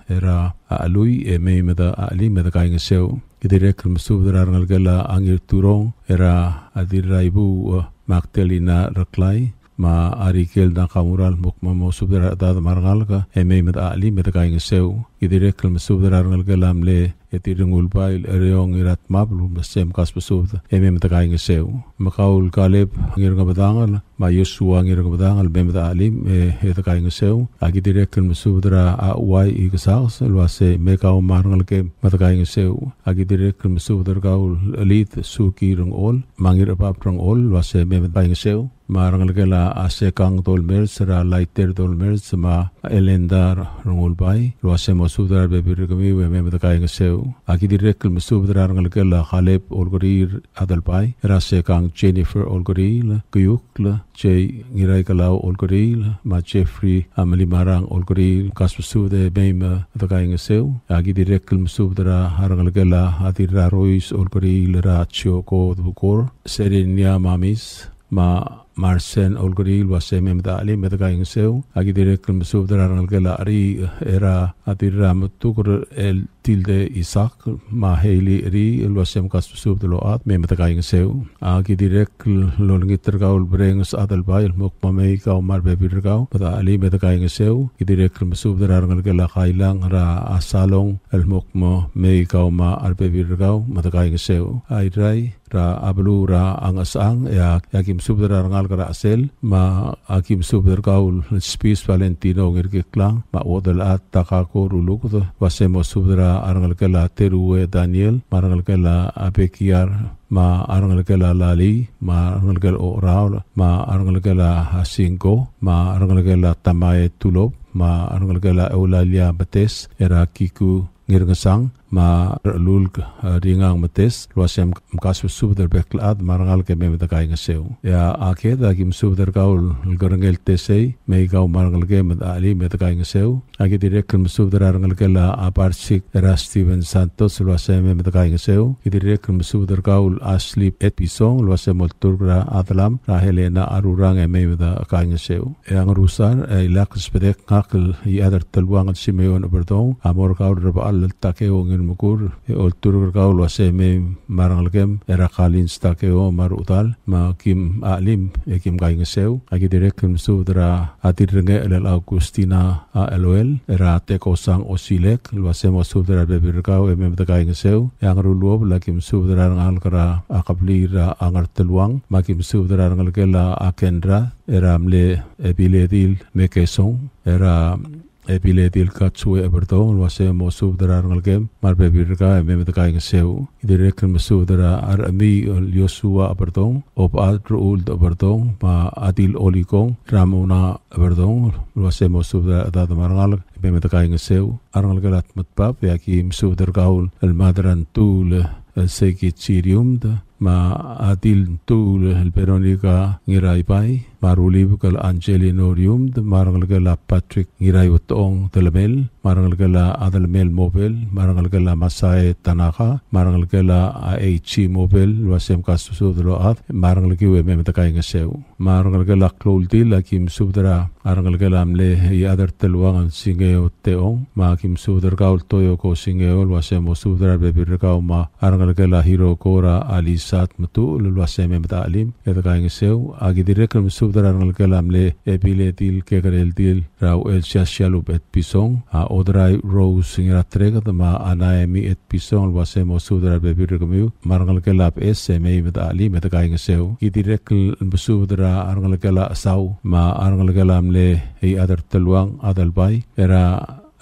era alui memeda ali medakaing seu Idirek masubdara ngalgala angir turong era adira ibu maktelina raklay ma arikel na kamural mukma masubdara dad margalga eme med ali med kaing seu idirek masubdara ngalgala amle etirungul bail ereong irat mablu masem kas masubda eme med kaing seu makaul kaleb ngir ngabadangal ma Yosua ngir ngabadangal be med ali et kaing seu agidirek masubdara awai igasaus lwase mekau margal ke med kaing seu agidirek masubdara kaul elit suki rong ol mangir apap rong ol lwase be med kaing seu marangal kela asekang tolmer sera laiter tolmer sama elendar rongul bai lwase masubdar bebir kami we me kaing seu akidirek masubdar rangal kela Khaleb olgorir adal bai rasekang Jennifer olgoril kuyukla Jay ngirai kalau olgoril ma Jeffrey amali marang olgoril kasbusude beima kaing seu akidirek masubdar rangal kela adira rois olgoril racho ko bukor serenia mamis ma Marsen olgoril wase memda ali medakaing seu agidirek masubdar rangal ari era adira mutukur el tilde Isaac ma Haley ri lwasem kasubdlo at memdakaing seu agidirek lolngiter gaul brengs adal bail mukma mei ka mar bebir gau pada ali medakaing seu agidirek masubdar rangal khailang ra asalong el mukma mei ka ma arbebir gau medakaing seu airai ra ablu ra angasang ya yakim subdar rangal kara asel ma akim subdar kaul spis Valentino ngirke klang ma odal at takako ruluk wasemo subdar arangal kala terue Daniel marangal kala abekiar ma arangal kala lali ma arangal kala oraul ma arangal kala hasinko ma arangal kala tamae tulop ma arangal kala eulalia bates era kiku ngirngasang ma lul ringang mates lwasem kasu subdar beklad marangal ke memda kaing seu ya akeda kim subdar kaul gorangel tesei mei kau marangal ke med ali med kaing seu agi direk kim subdar marangal ke la aparsik era Steven Santos lwasem med kaing seu direk kim subdar kaul asli episong lwasem molturgra adlam ra Helena arurang e memda kaing seu yang rusan ilak spedek ngakil i adar telwang simeon berdong amor kaul raba al takeo mukur oltur kaul wase me marangal kem era khalin stakeo marutal ma kim alim kim kaing seu agi direk kim subdra atirnge el Augustina LOL era teko sang osilek wase mo subdra bebir kau me kaing seu yang ruluob la kim subdra ngal kara akablir angar telwang ma kim subdra ngal kela akendra era mle epiledil mekesong era epiledil katsue bertong wase mo subdara ngalgem marbe birka me kaing seu direk masubdara arami Yosua bertong op adrul bertong ma adil olikong ramona bertong wase mo subdara dad marangal me kaing seu arangal galat matpap yaki masubdar kaul al madran tul seki chirium ma adil tul el peronica ngirai pai marulib kal angelinorium marangal kala Patrick ngirai utong telemel marangal kala adalmel mobile marangal kala Masai Tanaka marangal kala AH mobile wasem kasu dlo at marangal kiwe me kaing seu marangal kala kloldil akim subdra arangal kala amle yadar telwang singeo teong ma kim subdra kaul toyo ko singeo wasem subdra bebir kaul ma arangal kala hiro kora alisat matu lwasem me talim et kaing seu agi direk subdra arangal kala amle epiletil kekarel til rau el shashalup et pisong odrai rose singira trega ma anaemi et pisong wasem subdra bebir kamiu marangal kala esse me ali me kaing seu agi direk subdra arangal kala sau ma arangal kala amle ei adar telwang adal bai era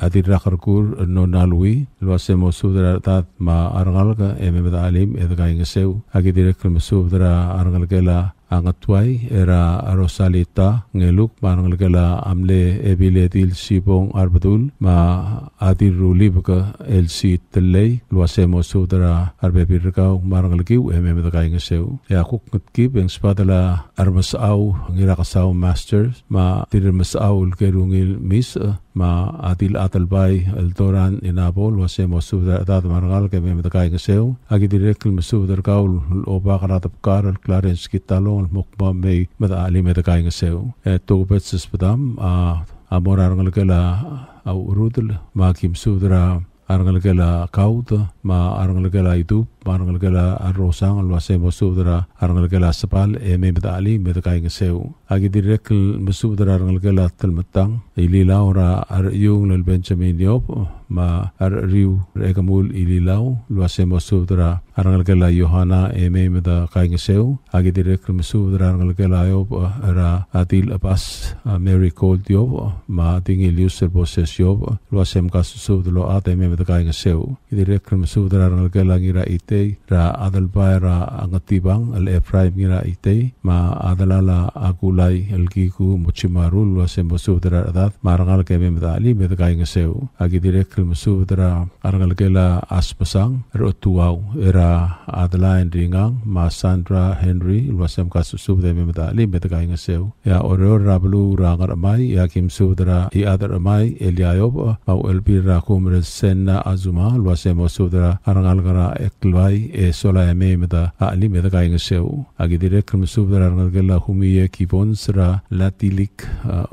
adir rakarkur no nalui lwase mo subdra tat ma arangal ka me alim et kaing seu agi direk subdra arangal kala angatwai era Rosalita ngeluk marangal kala amle ebiletil sibong arbadul ma adir rulib ka LC telei lwase mo subdra arbebir ka marangal kiu me kaing seu ya kuk kip yang spadala armasau ngira kasau masters ma tir masaul kerungil mis ma adil atalbay altoran inabol wase mo subdra tat marangal ke me kaing seu agi direk subdra kaul oba karatap kar Clarence Kitalo mukba may madaali may kaing seu tubet sa spadam amorar ngal kala au urudul makim subdra arangalgela kauta ma arangalgela itu arangalgela arrosang luase mosudra arangalgela sapal me betali betkai ngeseu agi direkl mesudra arangalgela telmetang ililau ra yung lel Benjamin Diop ma riu regamul ililau luase mosudra arangalgela Yohana me betkai ngeseu agi direkl mesudra arangalgela Diop ra Adil Abbas Mary Cole Diop ma tingil user boses Diop luase mkasusudlo ate me betkai ngeseu direkl mesudra arangalgela ngira ite ra adalbai ra angatibang al Ephraim ngira ite ma adalala agulai algiku mochimarul luase mosudra adat marangal ke me betali betkai ngeseu agi direkl mesudra arangalgela aspasang rotuau era adalain ringang ma Sandra Henry luase mkasusudra me betali betkai ngeseu ya oror rablu rangar mai ya kim sudra I adar mai Eliayob au elbira kumre senna azuma luase mosudra arangalgara eklai sola me meda ali meda kai ngeseu agi direk mesudra arangalgela humiye kibonsra latilik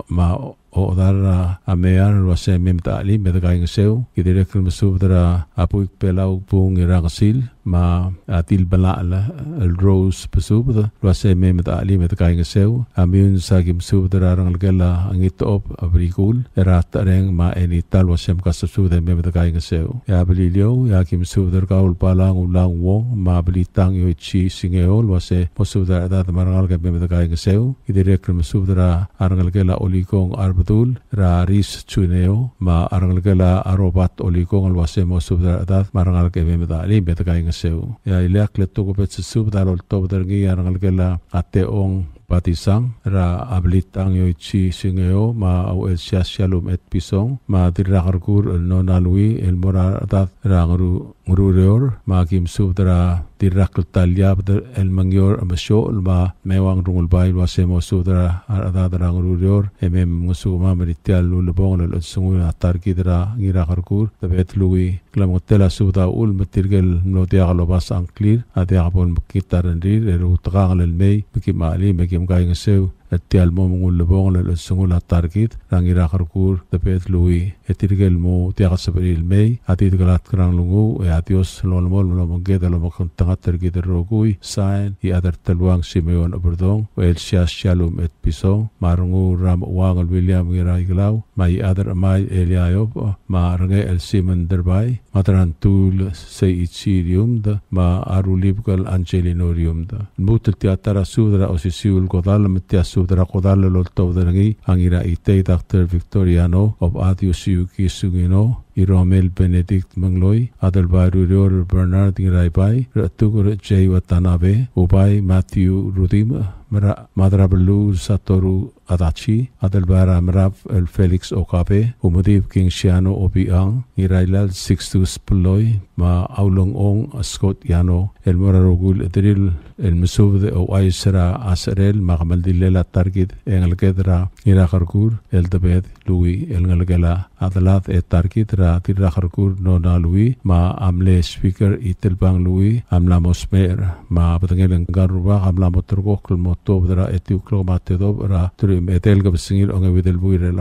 ma o dara amear luase memta ali meda kai ngeseu direk mesudra apuik pelau pung irangsil ma atil balala el rose pesubda luase memta ali meda kai ngeseu amun sagim sudra arangalgela angitop abrikul eratareng ma enital wasem kasudra memta kai ngeseu ya belilio ya kim sudra kaul palang ulang wong ma belitang yo chi singeo luase posudra da marangal ke memta kai ngeseu direk mesudra arangalgela olikong arbatul ra ris chuneo ma arangalgela arobat olikong luase mosudra da marangal ke memta ali meta kai ngeseu ya ilak leto ko pet subda lol to dergi arangalgela ateong Batisang ra ablitang yo chi singeo ma au el shalom et pisong ma dirakarkur el nonalui el moradat ra ngurur ma kim sudra dirakl talya el mangyor amasyo ma mewang rungul bay wase mo sudra arada ra ngurur emem ngusuma meritial lulubong el sungu atar kidra ngirakarkur tabet lui klamotela suda ul matirgel notia galobas anklir adia bon kitarandir el utrangal el mei bikimali kai ngeseu etial mo mungul lebong le sungula target rangira karkur tepet lui etirgel mo tiaga sabril mei atit galat krang lungu e atios lolmol lo mongeda lo mokon tangater gider rogui sign I adar telwang simeon oberdong el shalom et piso marungu ram wang William ngira iglau mai adar mai Eliayob ma range el simon derbai matran tul sei ichirium da ma arulibgal angelinorium da mutel teatara sudra osisiul godal metias sudra kodal lol tawdangi angira ite Dr. Victoriano of Adiosiu Kisugino Iromel Benedict Mangloy Adalbaru Bernard Ngiraibai Ratugur J. Watanabe Ubay Matthew Rudim Madrablu Satoru Adachi Adalbara Mrab El Felix Okabe Umudib King Shiano Obiang Ngirailal Sixtus Puloy Ma Aulong Ong Scott Yano El Morarogul Edril El Mesubde O Aisra Asrel Makamaldilela Targid Engelgedra Ngirakarkur El Dabed Louis El Ngalgela Adalat Et Targid Tirakarkur Nona Louis Ma Amle Speaker Itilbang Louis Amla Mosmer Ma Batangel Garuba Amla Motorgok Motobra Etiuklo Matedobra Turim Etel Gabsingil Onga Videl Buirel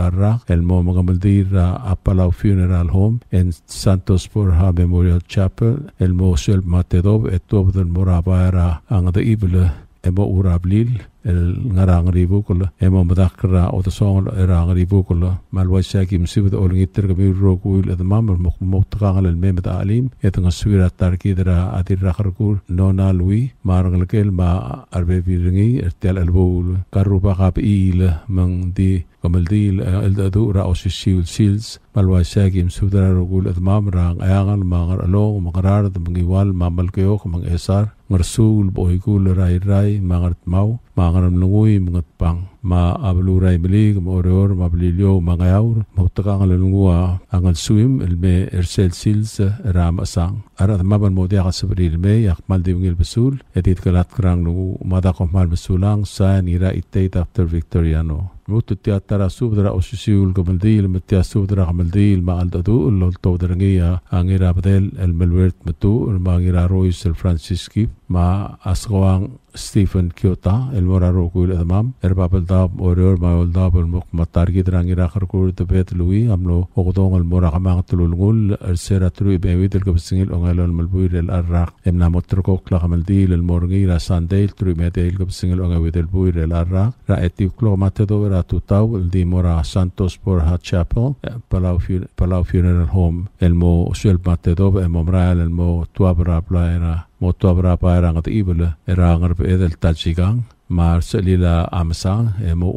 El Mo Magamaldir Apalau Funeral Home en Santos Borja Memorial Chapel El Mo Suel Matedob Etob del Morabara Angada Ibele Emo Urablil el ngarang ribu kula emo madakra o song erang ribu kula malwaisa kim sibud olngiter kami rogul et mamar moktangal el memet alim et ngaswira tarkidra adir rakharkur nona lui marang kel ma arbe biringi ertel elbul karuba qab il mang di kamaldil el dura osisiul sils malwaisa kim sudra rogul et mamrang ayangal mangar along mangarar mangiwal mamalkeok mang esar ngarsul boykul rai mangar mau mangaram lungui mengetpang ma ablurai beli kemoror ma belilio mangayaur mautakang lungua angal swim elme ersel sils ram asang arat maban modia kasabri elme yak maldivngil besul edit kalat krang lungu madakom mal besulang sa nira ite Dr. Victoriano mututia tara subdra osusiul kamaldil matia subdra kamaldil ma aldadu lo tawdrangia angira badel el melwert matu ma ngira Royce el Francisci ma asqawang Stephen Kyoto el moraro kuil adamam erbabel dab oror ma ol dab el muk matargi drangira kharkur tebet lui amlo oqdong el morakamang tululngul el seratru bewid el kabsingil ongal el malbuir el arraq emna motrko kla kamaldil el morngira sandel tru mete el kabsingil ongal el buir el arraq ra etif klo matedo ra tutau el di mora Santos por Hat Chapel Palau Funeral Home el mo suel matedo el momrael el mo tuabra plaera moto abra paira ngat ibele era ngar pe edel tachigang mar selila amsang mo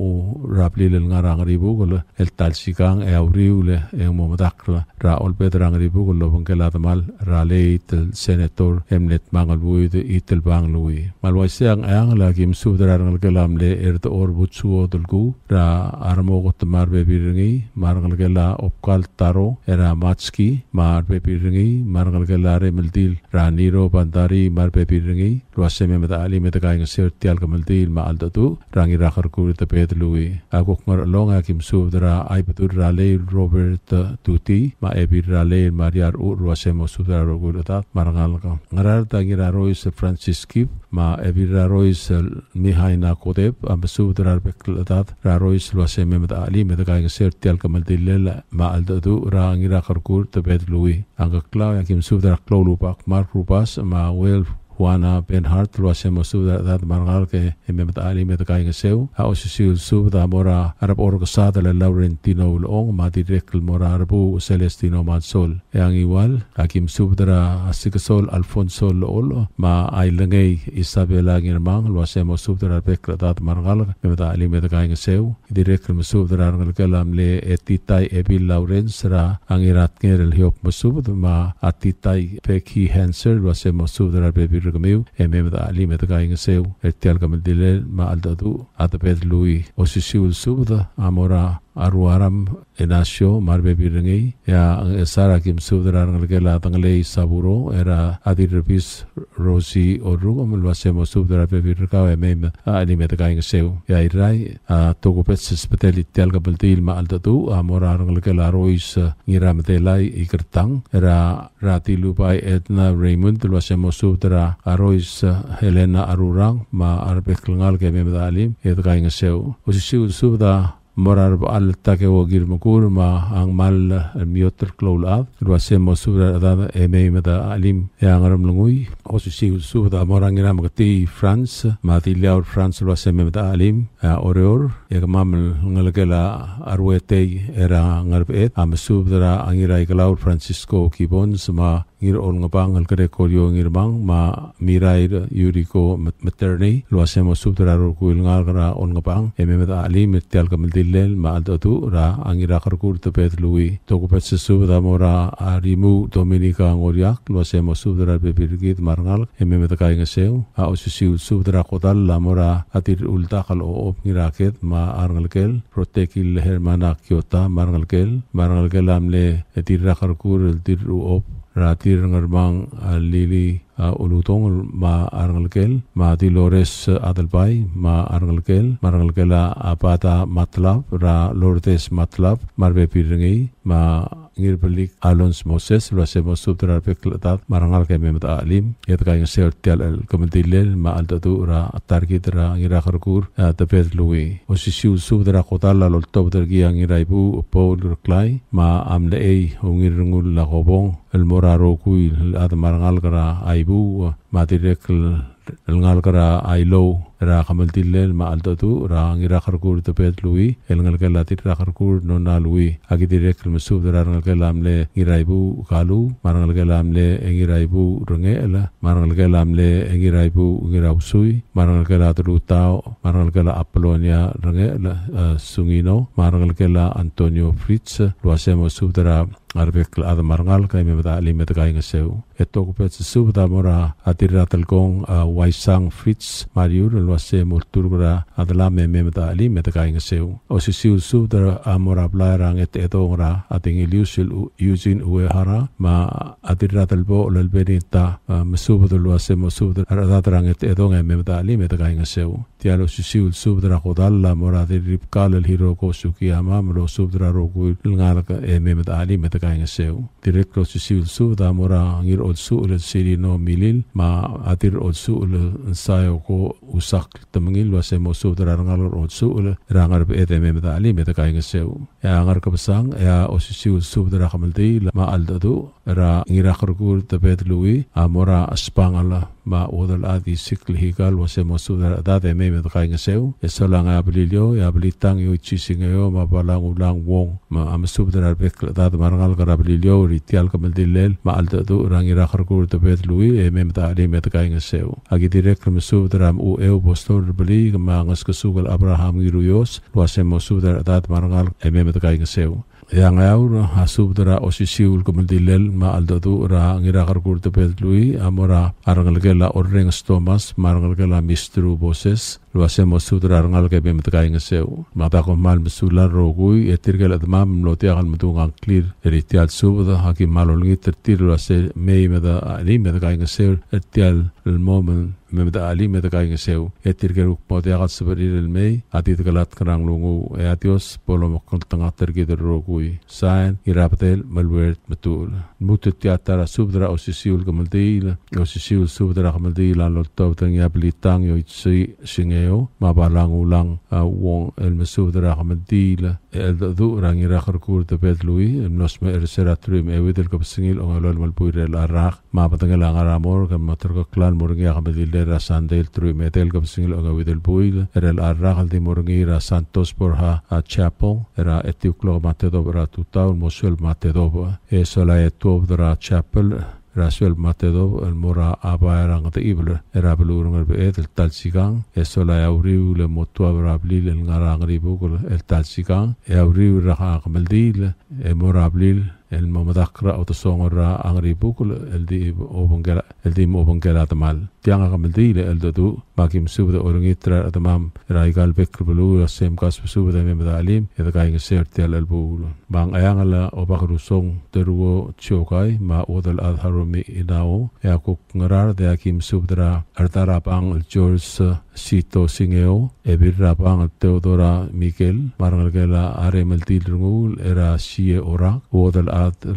rapli le ngarang ribu gol el tachigang e auriule e mo madakla ra ol pedrang ribu gol bongela tamal rale tel senator emnet mangal buid itel bang lui malwai siang ang la kim sudrar ngal kelam le erto or butsu odulgu ra armo got mar be biringi mar ngal kela opkal taro era matski mar be biringi mar ngal kela re meldil ra niro bandari mar be biringi ruaseme meta ali meta kaing sertial kamaldi ma aldatu rangi rakhar kur te pedlui agok mar longa kim sudra ai patur rale Robert tuti ma ebir rale mariar ruasemo sudra rogulata marangal ka ngarar tangira Royce Francisci ma ebir Royce mihaina kodeb am sudra beklatat Royce ruaseme meta ali meta kaing sertial kamaldi lela ma aldatu rangi rakhar kur te pedlui angakla kim sudra klolupak mar rupas ma wel Juana Benhart ruasemo suda dat margal ke emet ali met kai ngeseu a osil suda mora arab orgasada le Laurentino long ma direkl mora arabu Celestino Mansol yang igual akim subdra asikasol Alfonso lol ma ailengei Isabela ngirmang ruasemo subdra bekradat margal met ali met kai ngeseu direkl subdra ngal kelam le etitai ebil Lawrence ra angirat ngel hiop musubd ma atitai peki Hanser ruasemo subdra bebi Gamiu emem da ali met kaing seu etial kamdile ma aldadu atapet lui osisiul subda amora aruaram enasio marbe birengi ya sara kim subdra ngalgela tangle saburo era adirpis rosi oru amulwasemo subdra be birka emem ali met kaing seu ya irai togopet spetali etial kamdil ma aldadu amora ngalgela Royce ngiram telai ikertang era ratilu pai Edna Raymond lwasemo subdra Royce Helena Arurang ma arbek ngal ke mem dalim et kaing seu osisiul subda morar al take wogir mukur ma ang mal mioter klolab ruasemo subda da emem da alim yang ram lungui osisiul subda morang ira magti France ma tilaur France ruasemo da alim oror yagmam ngalgela arwete era ngarbet am subda angira klaur Francisco Kibons ma ngir on ngapang alkare koryo ngirbang ma mirair yuriko materni luasemo subtra ro kuil ngalgra on ngapang ememeda ali metel kamdilel ma aldatu ra angira karkur te pet lui to ko pet subda mora arimu Dominica ngoriak luasemo subtra be birgit marngal ememeda kai ngaseu a osisiu subtra kodal la mora atir ulta kal o ngiraket ma arngalkel protekil hermana Kyoto marngalkel amle etirra karkur dir op ratir ngarbang lili ulutong ma arngalkel ma Dolores Adalbai ma arngalkel marngalkela apata matlab ra Lourdes matlab marbe piringi ma ngirbelik Alons Moses luasemo subtra peklatat marangal ke memet alim yet kaing sertial el komendilel ma aldatu ra target ra ngira kharkur tapet lui osisiu subtra qotala lol tobdergi ngiraibu Paul Clay ma amle ei ngirngul la gobong el moraro kuil ad marangal kara aibu ma direkl el ngal kara ailo ra kamaldilel ma aldatu ra ngira kharkur tapet lui el ngal kala tir ra kharkur no na lui agi direkl mesub ra ngal kala amle ngiraibu kalu marangal kala amle ngiraibu rengela marangal kala amle ngiraibu ngirausui marangal kala trutao marangal kala Apolonia rengela sungino marangal kala Antonio Fritz luasemo subdra arbek ad marangal kai me bada limet kai ngaseu eto ko pet subda mora atiratal kong waisang Fritz Mariur luase multurgra adla me bada limet kai ngaseu osisiu subda amora blarang eto ngra ating ilusil Eugene Uehara ma atiratal bo lelbenita mesubda luase mesubda aradrang eto me bada limet kai ngaseu tialo sisiul subdra kodalla morade ripkal el hiro ko suki amam lo subdra rogu ngal ka memet ali metaka ngeseu direct lo sisiul subda mora ngir ol sul siri no milil ma atir ol sul sayo ko usak tamngil wase mo subdra ngal ol sul rangar be memet ali metaka ngeseu ya ngar ka basang ya o sisiul subdra kamaldi ma aldadu ra ngira khurgur tabet lui amora aspangala ma odal adi sikl higal wase mo subdra dade met kainga seu esolanga abililio ya abilitang yo chisingeo ma balang ulang wong ma amsubdra bek dad marangal garabililio ritial kamaldilel ma aldadu rangira kharkur tabet lui memta ali met kainga seu agi direct mesubdra u eu postor beli ma ngaskasugal abraham giruyos wase mo subdra dad marangal met kainga seu yang aur hasubdra osisiul kamaldilel ma aldadu rangira kharkur tabet lui amora arangalgela orreng stomas marangalgela mistru boses luase mosudra rangal ke bem tkai ngeseu mata ko mal mesular rogui etirgel admam lotiagal mutungang clear eritial subda haki malolngi tertir luase mei meda ali meda kai ngeseu etial el moment memeda ali meda kai ngeseu etirgel potiagal seberir el mei atit galat krang lungu atios polo mokon tanga tergid rogui sain iraptel malwert metul mutut tiatara subdra osisiul gamaldil osisiul subdra gamaldil an lotob tanga blitang yo itsi singeo ma balang ulang wong el mesudra hamadil el du rangira kharkur te pedlui nos me erseratrim evidel kopsingil ongalol malpuirel arak ma patangela ngaramor kam matrko clan morngia hamadil ra sandel trim etel kopsingil ongavidel puil erel arak aldi morngira santos porha a chapel era etiklo matedo ra tutaul mosul matedo esola etobra chapel Rasuel Matedo el mora abaerang te ibler erabelurung el beet el talsigang esola auriu le motua brablil el ngarang ribugul el talsigang auriu raha kameldil e morablil el mamadakra autosongora angribukul el di obongela tamal tianga kameldil el dodu makim subda orungitra tamam raigal bekrbulu sem kas subda memdalim edagaing sertel el bul bang ayangala obakrusong teruo chokai ma odal adharumi inao yakuk ngarar de akim subdra artarapang George Sito Singeo ebirapang Teodora Miguel marangalgela aremeltil rungul era sie ora odal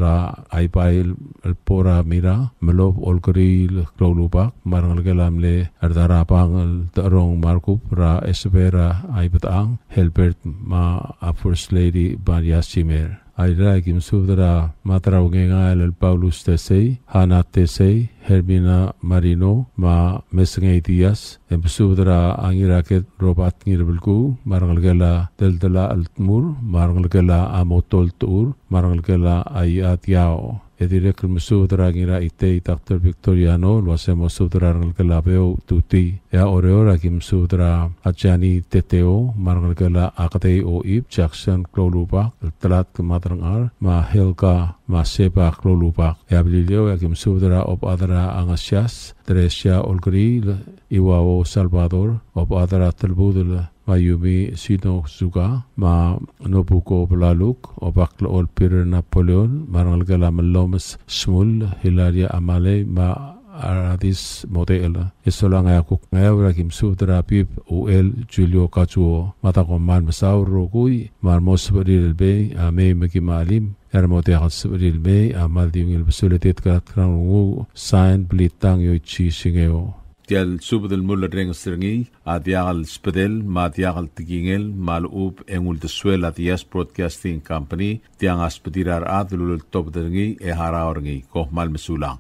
ra aipail el pora mira melob olgril klolupak marangalgela mle artarapang el tarong markup ra esbera aibetang Helbert ma a first lady Bariasimer Aira kim subdra matrau ngenga el Paulus Tesei Hana Tesei Hermina Marino ma mesngei Dias em subdra angiraket Robert Ngirbelku marangalgela deldela altmur marangalgela amotol tur marangalgela ayatiao edirek mesudra ngira ite Dr. Victoriano wasemo sudra ngalgela beo tuti ya oreora kim sudra ajani teteo marangalgela akatei o ip Jackson klolupa telat kematrangar ma helga ma seba klolupa ya bilio ya kim sudra op adra angasias Tresia Olgri Iwao Salvador op adra telbudul Mayumi Sino Suga ma Nobuko Blaluk obakla ol Peter Napoleon marangalgala Malomas Smul Hilaria Amale ma Aradis model isolang ayakuk ngayawra kim sudra pip UL Julio Kachuo matakoman masauro kui marmos beril be ame makimalim ermote hats beril be amal diungil besulitit katrangu sign blitang yo chi singeo tial subdel mulla reng stringi adiagal spedel ma adiagal tigingel malub engul de suela dias broadcasting company tiang aspedirar adlul top dengi e haraorngi ko mal mesulang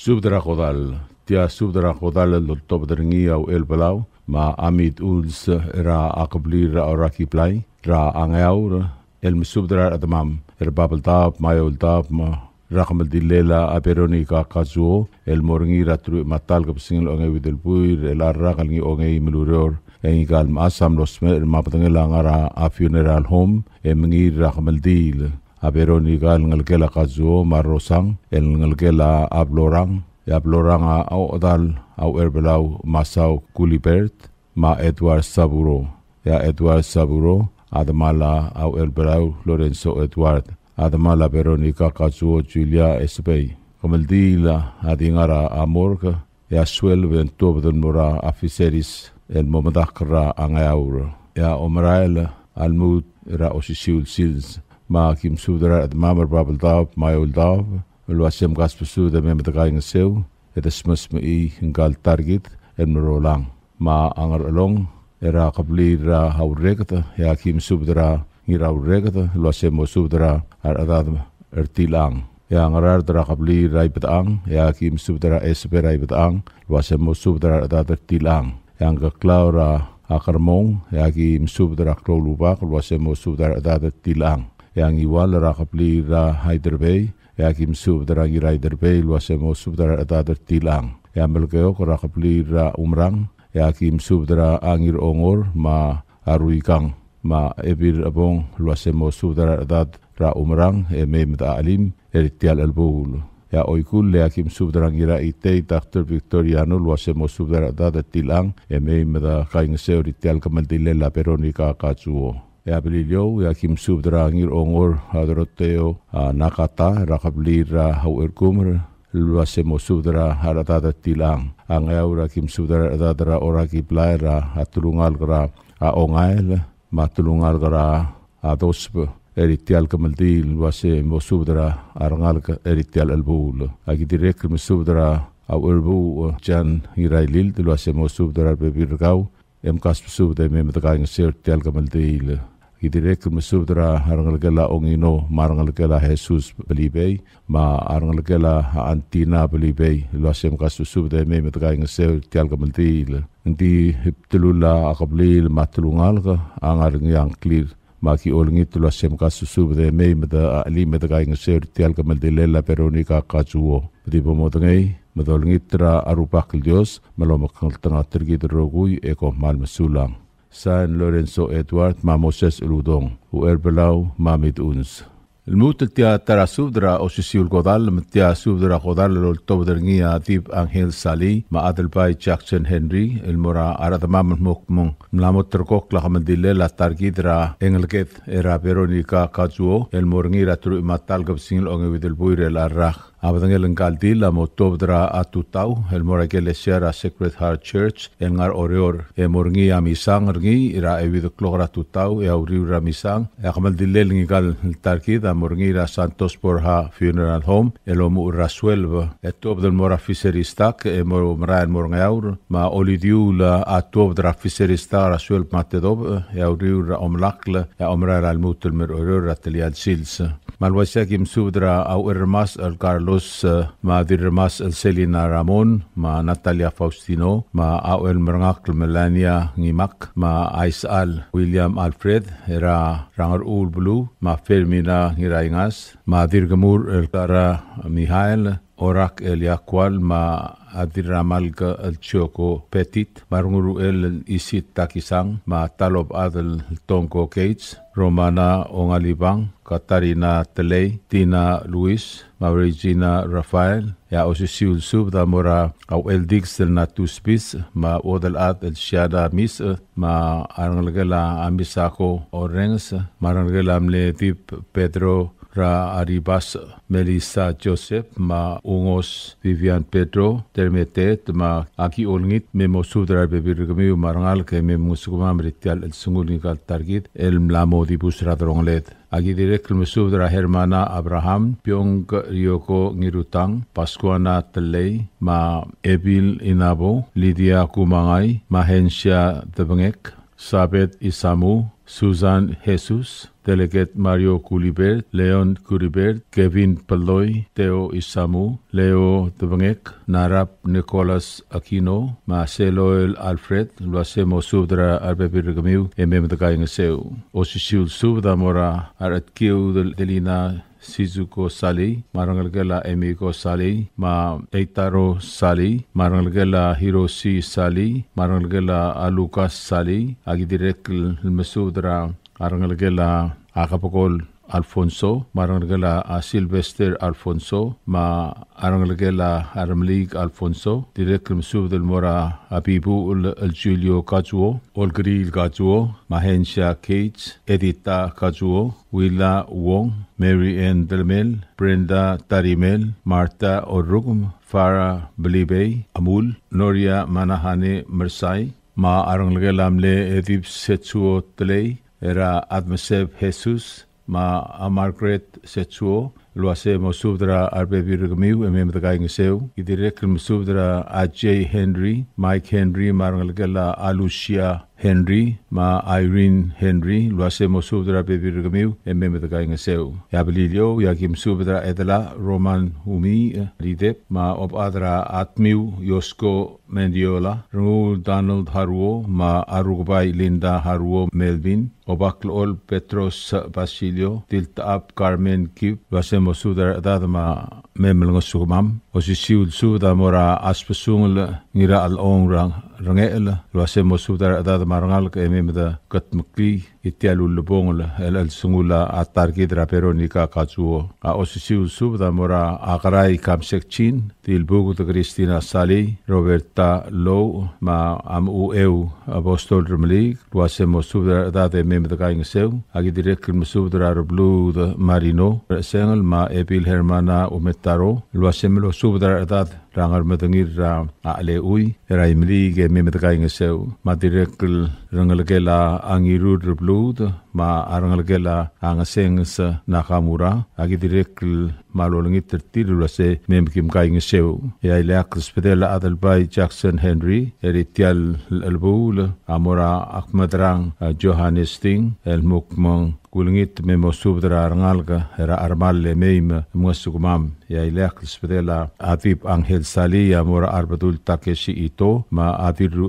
subdra kodal tia subdra kodal el top dengi au el balau ma amit uls ra akbli ra oraki play ra angaur el subdra admam er babel tap mayol tap ma Rakam dilela aperoni ka kazuo el morngi ratru matal ka singil onge widel puir el arrakal ngi onge meluror engal masam losme el mapatangela ngara a funeral home e mengi rakam dil aperoni gal ngalgela kazuo marosang el ngalgela ablorang a odal au erbelau masau kulibert ma Edward Saburo ya Edward Saburo adamala au erbelau Lorenzo Edward Adamala Veronica Kazuo Julia Espey. Comaldila Adingara Amorca, Yasuel Ventob del Mora Aficeris, el momadakra angaur ya omrael almut ra osisiul sils ma kim sudra mamar babel dav mayul dav luasem gaspusu de memedagaing seu et smus mi ngal target en rolang ma angar along era qabli ra hauregata ya kim sudra ngira uregata luasem sudra adad ertilang ya ngarar dra qabli rai betang ya kim subdara esperai betang wasem subdara da tilang yang ke klaura akarmong ya kim subdara kroluba wasem subdara da tilang yang iwal ra qabli ra haiderbei ya kim subdara giraiderbei wasem subdara da tilang ya melkeo ra qabli ra umrang ya kim subdara angir ongor ma aruikang ma ebir abong wasem subdara da ra umrang mem da alim eritial albul ya oikul le akim subdrang ira itei Dr. Victoriano luasemo subdara da tilang mem da kaing se eritial kamaldile la peronika kachuo ya bilio ya kim subdrang ir ongor hadroteo nakata rakablira hauerkumr luasemo subdara harata da tilang angaura kim subdara da oraki plaira atulungal gra ongail matulungal gra adosb eritial kamaldil wase mosubdra arangal eritial albul agi direk mosubdra au erbu jan irailil wase mosubdra bebirgau emkas subde memtakaing sertial kamaldil agi direk mosubdra arangal gela ongino marangal gela Jesus belibei ma arangal gela antina belibei wase emkas subde memtakaing sertial kamaldil ndi hiptulula akablil matulungal ka angar yang clear maki olngit lo sem kasusub de mei meda ali meda kaing ser tial kamal de lela peronika kachuo di pomotngai medolngit tra arupak dios melomakal tanga tergi drogui eko mal mesulang San Lorenzo Edward ma Moses Uludong u erbelau mamid uns الموت التيا ترى سودرا أو سيسيول قدال متيا سودرا قدال للتوبدرنيا ديب أنهيل سالي ما أدل باي جاكسون هنري المرا أراد مامن مكمون ملامو تركوك لخمن ديلي لا تارجيدرا إنجلكيت إرا بيرونيكا كاتزو المورنغي راترو إماتال قبسين الأونغي ويدل بوير الأراخ Abadangel engkaldi la motobdra atutau el moragel sera Sacred Heart Church engar orior morngi amisang ngi ira evid klogra tutau e auriura misang e kamal dilel ngigal tarkid morngi ra Santos Borja Funeral Home elomu rasuelva etobdel mora fiseristak e mor mraen morngaur ma olidiu la atobdra fiseristak rasuel matedob e auriura omlakle e omrar al mutel mer orior atelial sils malwasakim subdra au ermas al Carlos Madir Mas El Selina Ramon ma Natalia Faustino ma Awel Merangak Melania Ngimak ma Aisal William Alfred era Rangar Ul Blue ma Fermina Ngiraingas ma Dirgamur El Tara Mihail Orak El Yakwal ma Adiramalga El Choco Petit Marunguru El Isit Takisang ma Talob Adel Tonko Gates Romana Ongalibang Katarina Telei Tina Luis Regina Rafael ya osisiul sub da mora au el dix del natuspis ma odel ad el shada mis ma arangela amisako orengs marangela amle tip Pedro ra Aribas Melissa Joseph ma ungos Vivian Pedro termetet ma aki olngit memo sudra bebirgami marangal ke memo sukuma mritial el sungulnikal target el mlamo di busra dronglet agi direk mesudra Hermana Abraham Pyong Ryoko Ngirutang Pascuana Telei ma Ebil Inabo Lydia Kumangay Mahensya Debengek Sabet Isamu Susan Jesus Delegate Mario Culibert Leon Culibert Kevin Paloy Teo Isamu Leo Debengek Narap Nicolas Aquino Marcelo El Alfred Luasemo Subdra Arbebirgamiu Ememdagay Seu Osisiul Subda Mora Aratkiu Delina Shizuko Sali, Marangalgela Emiko Sali, Ma Eitaro Sali, Marangalgela Hiroshi Sali, Marangalgela Alukas Sali, Agidirek Mesudra, Arangalgela Akapokol Alfonso, Marangalgela Sylvester Alfonso, Ma Arangalgela Aramlig Alfonso, Direk Mesudel Mora Abibu El Julio Kajuo, Olgril Kajuo, Mahensha Cates, Edita Kajuo, Willa Wong, Mary Ann Delmel, Brenda Tarimel, Marta Orugum, Farah Belibey, Amul, Noria Manahane Mersai, ma aranglegelam le edip setsuo tlei era admeseb Jesus ma a Margaret setsuo luase mosubdra arbe virgamiu ememtakai ngeseu idirek mosubdra a J Henry Mike Henry maranglegela Alucia Henry ma Irene Henry luase mosubdra be virgamiu ememtakai ngeseu yabilio yakim subdra edela Roman Humi ridep ma ob adra atmiu Yosko Mendiola Ru Donald Haruo ma Arubai Linda Haruo Melvin Obaklol Petros Basilio Tiltaap Carmen Kip luase mosudar dadama memel ngosumam osisiul suda mora aspesungel ngira al ongrang rangel luase mosudar dadama rangal ke memeda katmukli itialul lebongel el sungula atarki draperonika kazuo a osisiul suda mora akarai kamsekchin tilbugu de Cristina Sali Roberta Low ma am eu apostol remli luase mosudar dade memeda kaingsew agi direk mosudar blue de marino sengel ma epil hermana umetaro luasemelo subdar edad rangar medengir ale ui raimli ge memetakai ngeseu ma direkl rangalgela angirud blud ma arangalgela angasengs nakamura agi direkl malolngi tertir luase memkim kai ngeseu ya ilak spedela adalbai Jackson Henry eritial albul amora akmadrang Johannes Sting el mukmang kulingit memo subdra rangalga era armalle meim musukumam ya ilak spedela atip Angel Sali amora arbadul Takeshi Ito ma adiru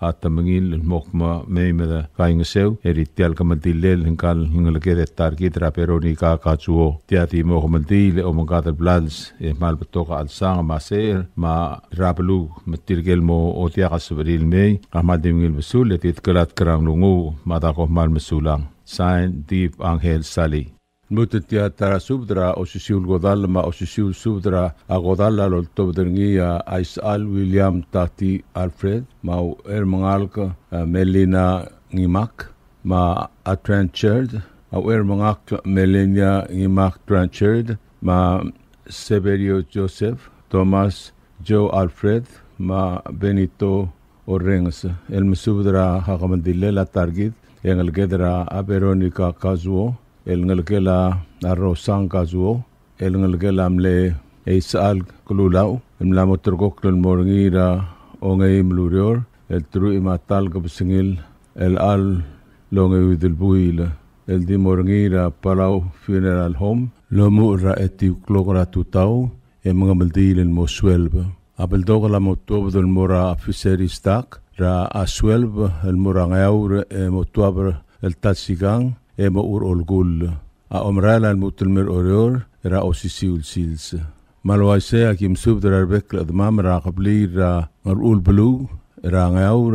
atamangil mokma meimeda kaingeseu eritial kamadilel hinkal hingalgede targit raperoni ka kachuo tiati mohamdil omongadal blals mal betoka alsang maser ma rablu matirgel mo otiaga sabril mei amadimgil besul etit kalat krang lungu madako mal mesulang sign deep Angel Sali Mutetia tara subdra osisiul godal ma osisiul subdra agodala lol tobderngia Aisal William Tati Alfred ma ermangalka Melina Ngimak ma Atranchard au ermangak Melina Ngimak Tranchard ma Severio Joseph Thomas Joe Alfred ma Benito Orengs el mesubdra hakamandille la targit engel gedra a Veronica Kazuo el ngalgela arrosang kazuo el ngalgela amle eisal kululau emla motorgok lon morngira ongei mlurior el tru imatal kabsingil el al longe udil buila el di morngira palau funeral home lomu ra eti klogra tutau emngamaldil el moswelba abel dogla motobdol mora fiseri stak ra aswelba el morangaur motwabr el tatsigang ema ur olgul a omrala mutlmer orior ra osisiul sils malwaise akim subdrar bekla dmam ra qabli ra ul blu ra ngaur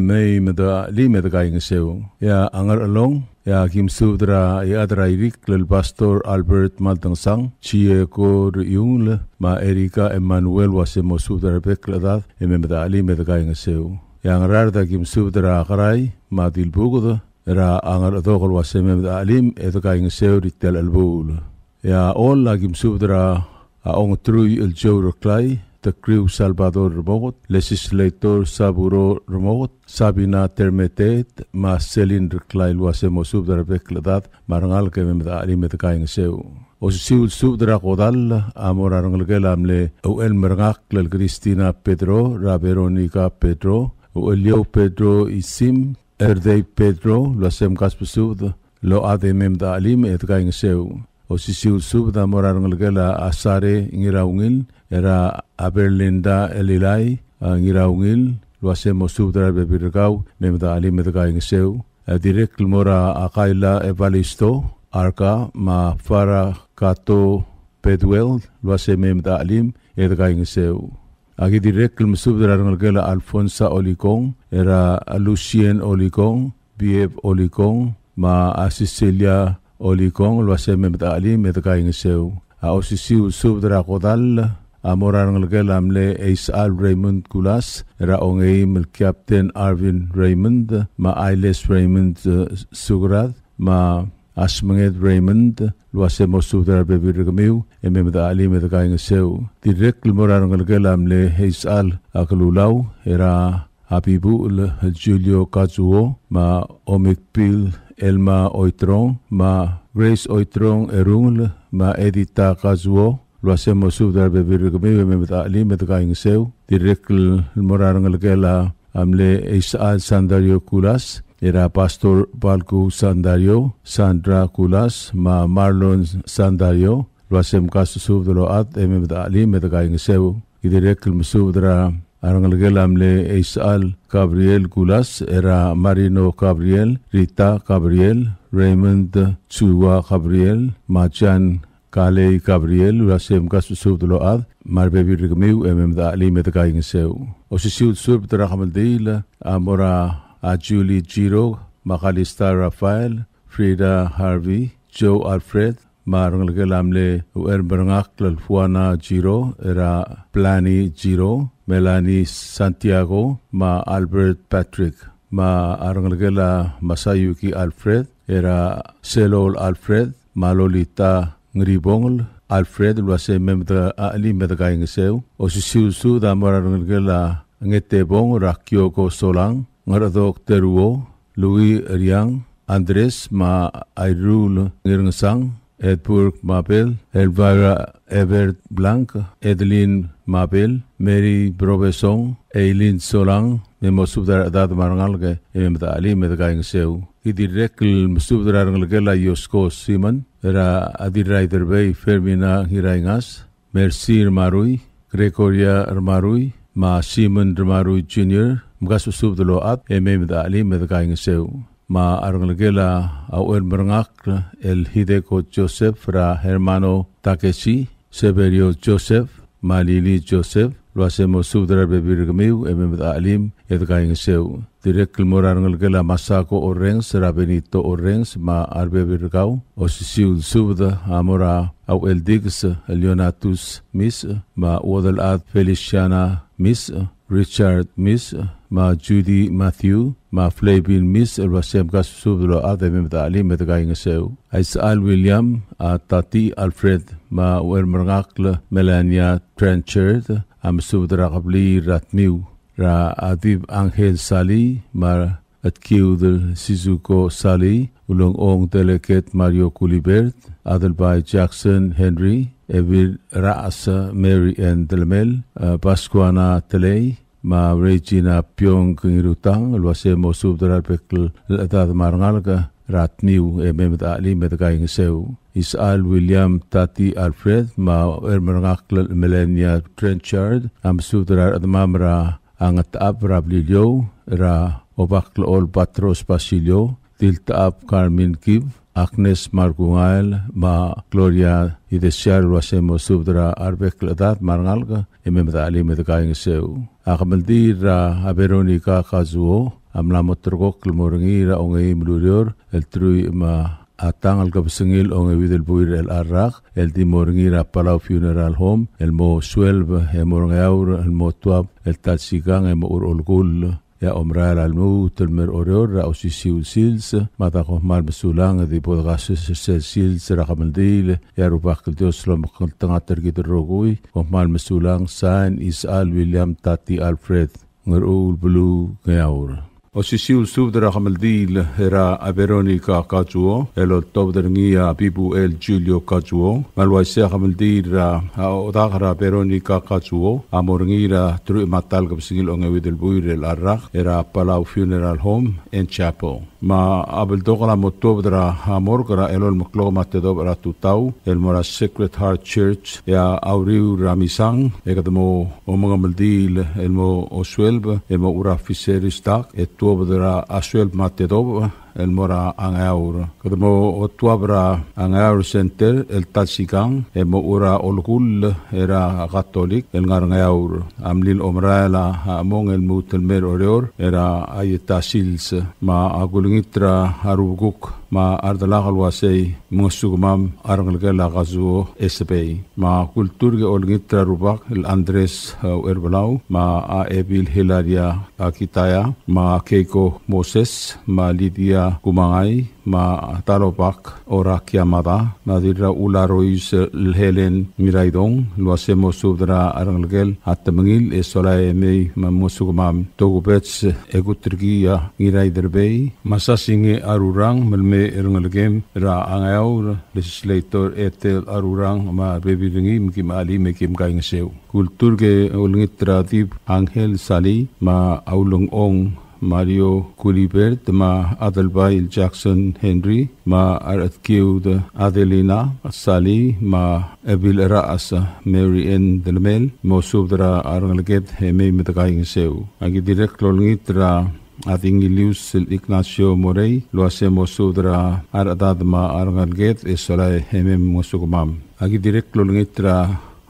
mei meda limed gaingeseu ya angar along ya akim subdra ya adrairik lel pastor Albert Maltangsang chie ko yung ma Erika Emmanuel wasemo subdrar bekla dad meda limed gaingeseu ya ngarar da akim subdra qarai ma dilbugo ra angar dogol wasem alim edokaing seuritel albul ya all lagim subdra a ong trui el jour clay the crew Salvador Remogot legislator Saburo Remogot Sabina Termetet ma Selin Clay wasem subdra bekladat marangal ke memda alim edokaing seu osiul subdra qodal amor arangalgelamle o el mergak lel Cristina Pedro ra Veronica Pedro o Elio Pedro isim Erdei Pedro lo sem kaspesud lo ademem da alim etgaing seu osisiul sub da morangalgela asare ngiraungil era aberlinda elilai ngiraungil lo sem sub da bebirgau mem da alim etgaing seu direct mora akaila evalisto arka ma fara kato pedwell lo sem mem da alim etgaing seu Agi direct mesubdra rangalgela Alfonsa Olicong era Lucien Olicong Bieb Olicong ma Cecilia Olicong lo asem medali medkaing seu a osisiu subdra qodal amora rangalgela amle Aisal Raymond Kulas era ongeim el Captain Arvin Raymond ma Ailes Raymond Sugrad ma Asmanget Raymond lo hacemos subdar bebirgamiu ememda ali medkaing seu direct morangalgelam le Heisal aklulau era Habibu Julio Kazuo, ma Omikpil Elma Oitrong, ma Grace Oitrong Erung, ma Edita Kazuo, lo hacemos subdar beber conmigo me ali me toca en seu, direcl morarang lagela amle Isal Sandario Kulas, era Pastor Balku Sandario, Sandra Kulas, ma Marlon Sandario, lo hacemos caso subdalo at me ali me toca en seu, y direcl subdra Arangalgelamle Isal Gabriel Gulas, era Marino Gabriel, Rita Gabriel, Raymond Chua Gabriel, Majan Kale Gabriel, Rasem Gasusubdolo Ad, Marbebi Rigamiu, da Ali Metakaing Seu. Osisiu Subdra Hamaldil, Amora a Julie Giro, Macalista Rafael, Frida Harvey, Joe Alfred, Marangalgelamle Uerberngak Lalfuana Giro, era Plani Giro, Melanie Santiago, ma Albert Patrick, ma Arangalgela Masayuki Alfred, era Selol Alfred, ma Lolita Ngribongl Alfred, lo hace memda ali medagaing seu, o si siusu da Arangalgela Ngetebong Rakyoko Solang, Ngaradok Teruo, Louis Riang, Andres ma Airul Ngirngsang, Edburg Mabel, Elvira Evert Blanc, Edeline Mabel, Mary Brobeson, Eileen Solang, Memo subdar dad marangalge, Emda Ali Medagaing Seu. Idirekl subdar Rangalgela Yosko Simon, era Adiraider Bay Fermina Hiraingas, Mercir Marui, Gregoria Marui, Ma Simon Marui Jr., Mgasu subdalo at, Emda Ali Medagaing Seu. Ma Arangalgela Auen Berngak, El Hideko Joseph, Ra Hermano Takeshi, Severio Joseph, Malili Joseph, lo hacemos subdrar bebir gamiu, alim, edgaing seu. Direcl morangalgela Masako Orengs, Ra Benito Orengs, ma arbebir gau, osisiu subda, amora au el Diggs, Leonatus Miss, ma Wodel Ad Feliciana Miss, Richard Miss, ma Judy Matthew, ma Flavin Miss, el wasem gas subdlo adem alim edgaing seu. Isal William, a Tati Alfred, ma Wermerngakle Melania Trenchard, am subdra qabli ratmiu, ra Adib Angel Sali, ma Atkiud Sizuko Sali, ulong ong Delegat Mario Culibert, Adelby Jackson Henry, Evil Raasa Mary Ann Delamel, Pascuana Telei, ma Regina Pyong Ngirutang, lo hacemos subdrar pekl edad marangalga, ratmiu ali medagaing seu. Isal William Tati Alfred, ma Ermerngakl Melania Trenchard, am subdrar admamra angat ab Rablilio, ra Obakl Ol Patros Basilio, Tiltaap Carmen Kib, Agnes Margungael, ma Gloria Idesiar, lo hacemos subdra arbekl edad marangalga, ali medagaing seu. Akamaldi ra Veronica Kazuo, amlamotrgok lmoringira onge mlurior, el trui ma atang al kapsengil onge widel buir el arrak, el di moringira Palau Funeral Home, el mo suelb, el moringaur, el mo tuab, el tatsigang, el mo urolgul, ya omrael al mu telmer orior, ra osisiul sils, matakoh mal mesulang, di podgases sils rakamaldil, ya rubakil dios lo makaltangater giderogui, mal mesulang San Isal William Tati Alfred, ngerul bulu ngaur. Osisiul subdra kamaldil era Veronica Kazuo, el otobderngia Bibu El Julio Kazuo, malwaisia kamaldil ra odagara Veronica Kazuo, amorngira tru matal kapsingil onge widel buir el arrak, era Palau Funeral Home and Chapel. Ma abel dogla motobdra amorgra elol muklo matedobra tutau, el mora Sacred Heart Church, ya auriu ramisang, ekadmo omangamaldil el mo oswelb, el mo urafiseristak, tuobdra asuel matedob el mora angaur kadmo otuabra angaur center el tatsigang el mo ura olgul era catholic el ngarngaur amlil omraela among el mutelmer orior era ayetasils ma agulngitra haruguk ma ardalagal wasei musugmam arngalgela gazu sp ma kulturge olngitra rubak el Andres Erbelau ma a Ebil Hilaria Akitaya ma Keiko Moses ma Lydia kumangai ma talopak ora kiamata madira ularois Helen Miraidong luase mosudra aranglgel atmangil esolai mei mamusugmam togubets egutrgia ngiraiderbei masasinge arurang melme eranglgem ra angaur legislator etel arurang ma bebiringi mkim ali mekim kaingeseu kulturge ulngitratib Angel Sali ma aulong ong Mario Culibert ma Adelbail Jackson Henry ma Aratkiud Adelina Sali ma Ebil Raas Mary Ann Delmel mo subdra arangalget heme metakaing seu agi direct lolngitra ating Ilius Ignacio Morey luase mo subdra aradad ma arangalget esolai heme mosugmam agi direct lolngitra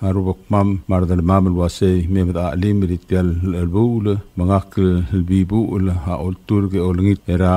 arubok mam mardal mam luase memet alim ritial albul mangakil bibul ha olturge olngit era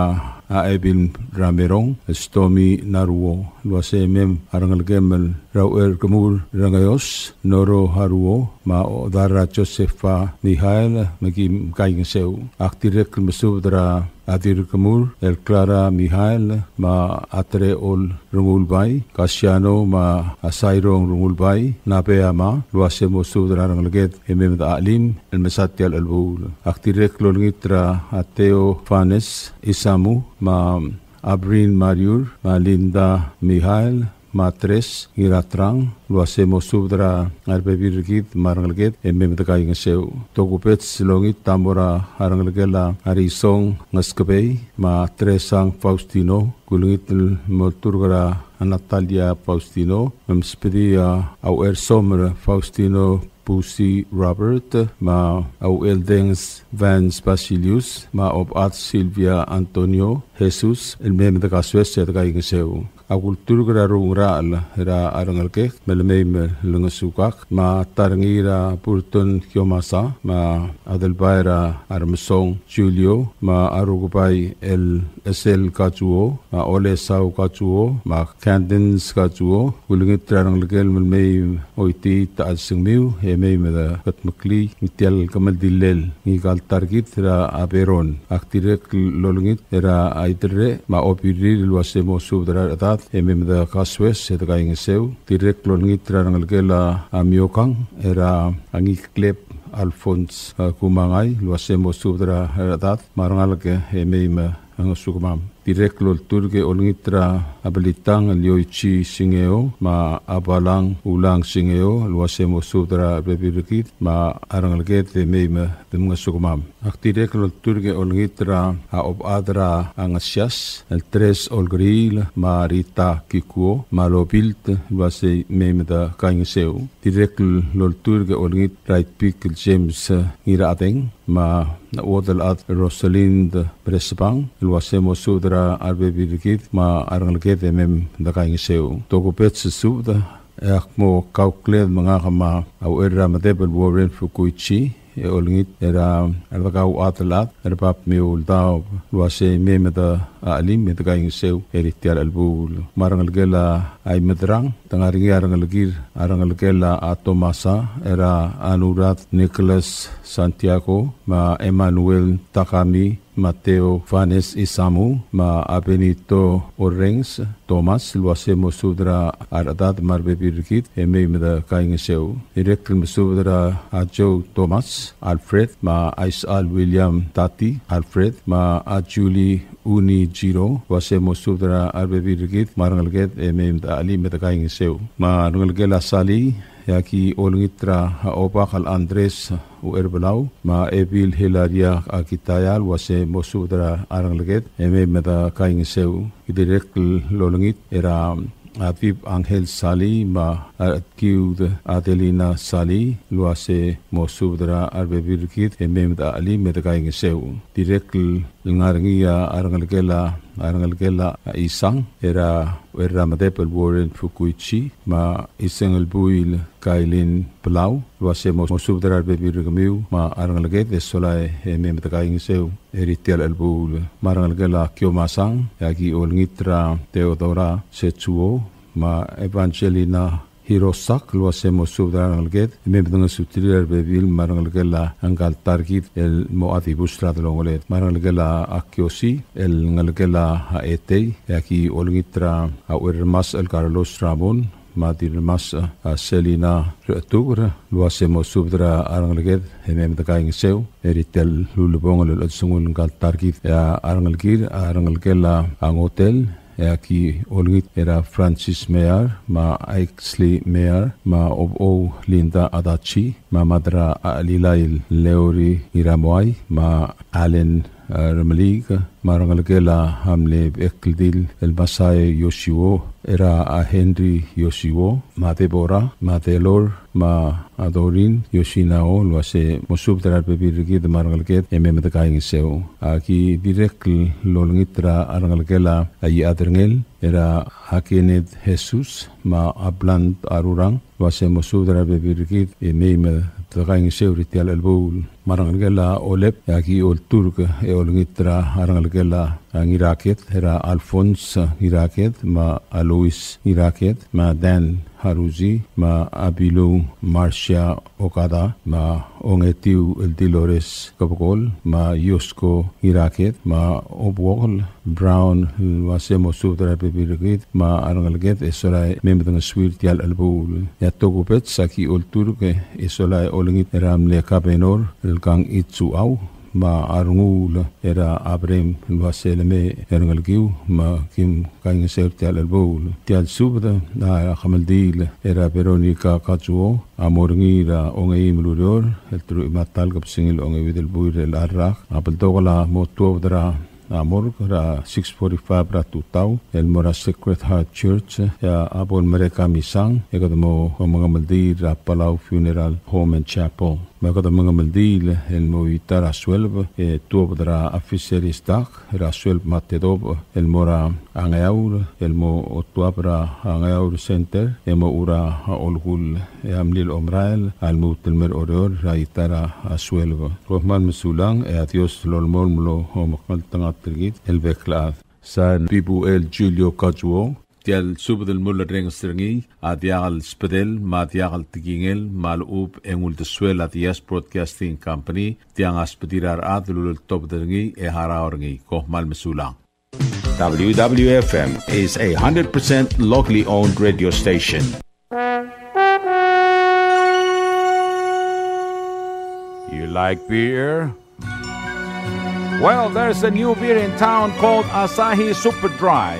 aebin ramerong stomi naruo luase mem arangal gemel rauer kemur rangayos noro haruo ma odara Josefa Mihael magi kaing seu aktirek mesudra adir kemur el Clara Mihael ma atre ol rungulbai Kasiano ma asairong rungulbai napeama luase mosudra rangalget emem alim el mesatial albul aktirek lolngitra ateo Fanes Isamu ma Abrin Mariur ma Linda Mihael Matres Iratrang luase mosudra arbebirgit marangalget ememtakaing seu togupets longit tambora arangalgela arisong ngaskabei ma Tresang Faustino kulungit moturgara Natalia Faustino memspedia au Sommer Faustino Pusi Robert ma au Eldens Vance Basilius ma obat Silvia Antonio Jesus el mem de kasues ya de seu agultur gra rungra ra arangalke melmem lungasukak ma tarangira purton kiomasa ma adelbaira armsong Julio ma arugupai el SL kachuo ma ole sau kachuo ma Candens kachuo kulungit arangalke melmem oiti ta singmiu emem da katmakli mitial kamal dillel ni gal targit ra aberon aktirek lolungit era aitre ma opiri luasemo subdra atat emem da kaswes setagaing seu direk lolungit ra ngalgela amiokang era angi klep Alphonse kumangai luasemo subdra atat marangalke emem angosugmam direk lol turge olngitra abalitang lioichi singeo ma abalang ulang singeo luasemo sudra bebirkit ma arangalget meima demnga sugmam aktirek lol turge olngitra a ob adra angasias el tres olgril ma rita kikuo ma lobilt luase meima da kaingeseu direk lol turge olngit right pick James ira ateng ma odel at Rosalind Presbang luasemo sudra arbebirkit ma arangalget emem dakaing seu togopet suda akmo kaukled mga kama au era madebel Warren Fukuichi olngit era ardakau atlat erbab meul daw luase memeda alim dakaing seu eritial albul marangalgela ay medrang tangaringi arangalgela atomasa era anurat Nicholas Santiago ma Emmanuel Takami Mateo Fanes Isamu ma Abenito Orengs Thomas luase mosudra aradat marbebirkit ememeda kaing seu direktul mosudra Ajo Thomas Alfred ma Aisal William Tati Alfred ma Julie Uni Giro luase mosudra arbebirkit marangalget ememeda ali meda kaing seu ma rangalgela sali yaki olngitra opakal Andres u erbelau ma Ebil Hilaria akitayal wase mosudra arangleget ememeda kaing seu direk lolngit era Atib Angel Sali ma Atkiud Adelina Sali luase mosudra arbebirkit ememeda ali medakaing seu direk ngarangia arangalgela isang era madepel Warren Fukuichi ma isengel buil kailin Palau luase mosudra arbebirkamiu ma arangalget esolai ememedakaing seu eritial albul marangalgela kiomasang yagi olngitra Theodora Setsuo ma Evangelina hirosak lo hacemos subdarangalget memdanga sutirar bebil marangalgela angal targit el moati bustra de longolet marangalgela akiosi el ngalgela haetei aquí olngitra awermas el Carlos Ramon Madir mas Selina Tugra lo hacemos subdra arangalget memdaka ingsew eritel lulubong el sungun ngal targit ya arangalgela ang hotel aquí olgit era Francis Mayer ma Aixley Mayer ma o Linda Adachi ma Madra Alilail Leori Iramoy ma Allen Ramelig marangalgela hamle ekldil el Masai Yoshio era a Henry Yoshio ma Deborah ma Delor ma Adorin Yoshinao lo hace mosubdrar bebirgid marangalget ememda kaing seu aquí direct lolngitra arangalgela ay adrengel era Hakenet Jesus ma Abland Arurang lo hace mosubdrar bebirgid emem takaing seu ritial elbul marangalgela olep aquí ol turk olngitra arangalgela ngiraket era Alphonse ngiraket ma Alois ngiraket ma Dan Haruzi ma Abilu Marcia Okada ma Ongetiu El Dilores Kabokol ma Yosko ngiraket ma Obwol Brown wasemo subdra bebirgit ma arangalget esolai memdang swirtial albul ya togupet saki ol turke esolai olngit ramle kabenor el gang itsu au ma arngul era abrem waseleme ergalgiu ma kim kaing sertial albul tial subda na khamaldil era Veronica Kazuo amorngira ongeim lurior el tru matal kapsingil onge videl buir el arrak apel togala motobdra amor ra 645 ra tutau el Mora Sacred Heart Church ya abol mereka misang egadmo mga maldi ra Palau Funeral Home and Chapel magada mga maldi el movita rasuelb tuobdra officer istak rasuelb matedob el Mora angaur el mo otuabra angaur center emo ura olgul amlil omrael al mutelmer oror ra itara asuelb rohman mesulang adios lolmol mlo homakal tanga el Beclad San Bibu El Julio Kajuo Tial Sub del Muller Rengstringi Adial Spedel Madial Tigingel Malub Engul de Suela Dias Broadcasting Company Tiang Aspedirar Adlul Top Dengi Eharaorngi Kohmal Mesulang. WWFM is a 100% locally owned radio station. You like beer? Well, there's a new beer in town called Asahi Super Dry.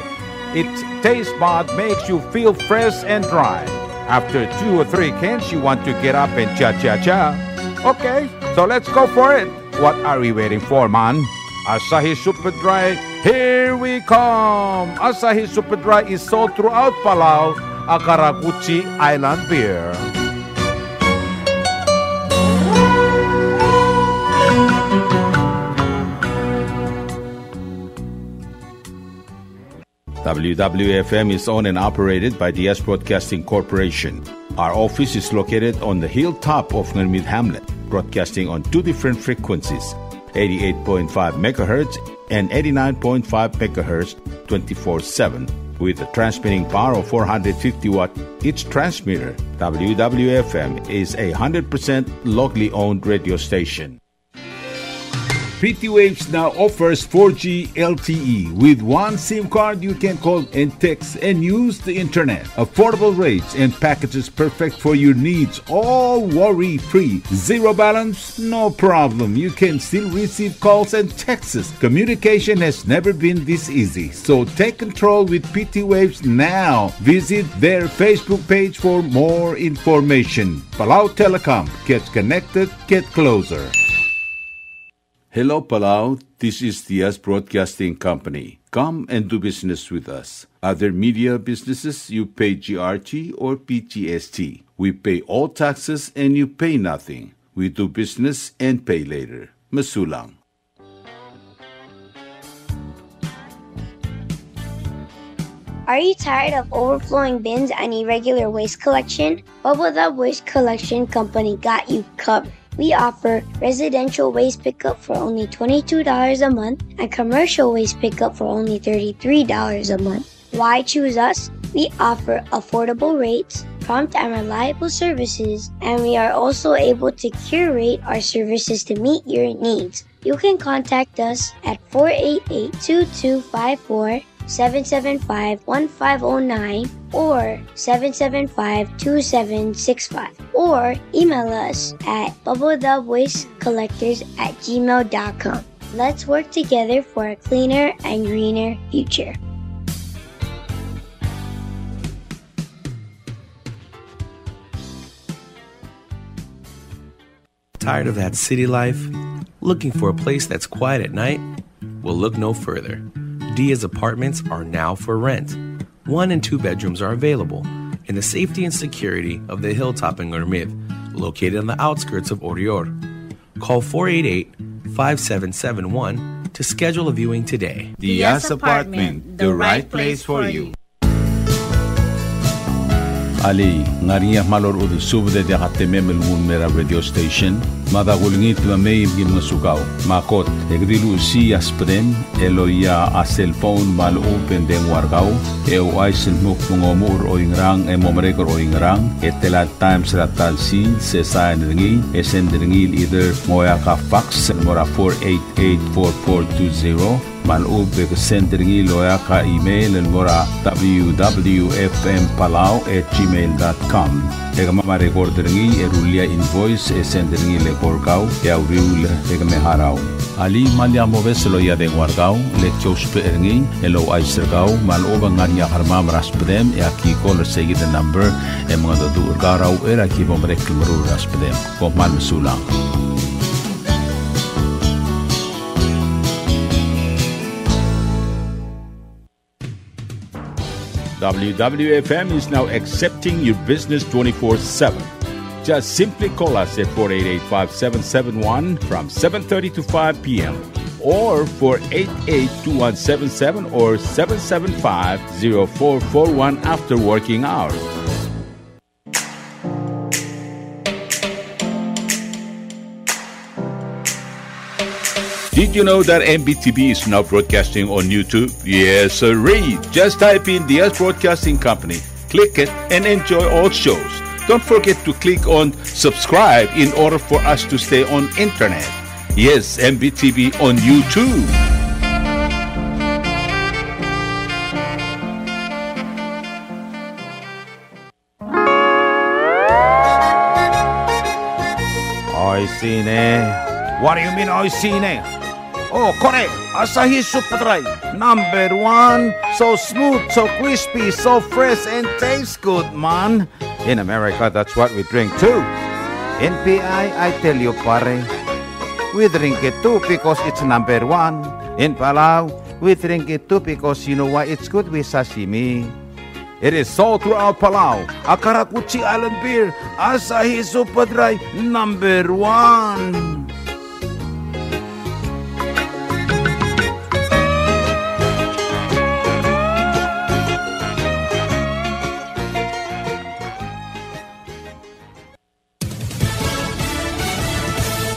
Its taste bud makes you feel fresh and dry. After 2 or 3 cans, you want to get up and cha-cha-cha. Okay, so let's go for it. What are we waiting for, man? Asahi Super Dry, here we come. Asahi Super Dry is sold throughout Palau, a Karaguchi Island beer. WWFM is owned and operated by DS Broadcasting Corporation. Our office is located on the hilltop of Ngermid Hamlet, broadcasting on 2 different frequencies, 88.5 MHz and 89.5 MHz 24/7. With a transmitting power of 450 watt each transmitter, WWFM is a 100% locally owned radio station. PT Waves now offers 4G LTE. With one SIM card, you can call and text and use the internet. Affordable rates and packages perfect for your needs. All worry-free. Zero balance? No problem. You can still receive calls and texts. Communication has never been this easy. So take control with PT Waves now. Visit their Facebook page for more information. Palau Telecom. Get connected, get closer. Hello, Palau. This is DS Broadcasting Company. Come and do business with us. Other media businesses, you pay GRT or PGST. We pay all taxes and you pay nothing. We do business and pay later. Masulang. Are you tired of overflowing bins and irregular waste collection? Bubble Up Waste Collection Company got you covered. We offer residential waste pickup for only $22 a month and commercial waste pickup for only $33 a month. Why choose us? We offer affordable rates, prompt and reliable services, and we are also able to curate our services to meet your needs. You can contact us at 488-2254, 775-1509, or 775-2765, or email us at bubblethewastecollectors@gmail.com. Let's work together for a cleaner and greener future. Tired of that city life? Looking for a place that's quiet at night? Well, look no further. Dia's apartments are now for rent. 1 and 2 bedrooms are available in the safety and security of the hilltop in Ngurmid, located on the outskirts of Orior. Call 488-5771 to schedule a viewing today. Dia's Apartment, the right place for you. Ali, ngariya malor udu subde de hateme melun mera radio station. Mada gulngit ma may gim sukaw. Makot, egdilu si aspren, eloya a cellphone mal open den wargaw. Eu aisen muk mungomur o ingrang e momrekor o ingrang. Etela times ratal si se sa nringi, esendringil either moya ka fax mora 488-4420. Malub sendringi loya ka email mora www.fmpalau@gmail.com. Ega mama recorderingi erulia invoice sendringi le korkau ya uriul ega meharau. Ali malia moves loya de wargau le chospe eringi elo aisergau maloba ngania harmam raspedem ya ki call segi the number e mga do urgarau era ki bomrek mru raspedem ko mal sulang. WWFM is now accepting your business 24/7. Just simply call us at 488-5771 from 7:30 to 5 p.m. or 488-2177 or 775-0441 after working hours. Did you know that MBTV is now broadcasting on YouTube? Yes, sirree. Just type in Diaz Broadcasting Company, click it, and enjoy all shows. Don't forget to click on subscribe in order for us to stay on internet. Yes, MBTV on YouTube. Oisine. What do you mean, oisine? Oh, correct. Asahi Super Dry. Number 1. So smooth, so crispy, so fresh, and tastes good, man. In America, that's what we drink too. In PI, I tell you, pare, we drink it too because it's number 1. In Palau, we drink it too because you know why it's good with sashimi. It is sold throughout Palau. A Karakuchi Island beer, Asahi Super Dry, number 1.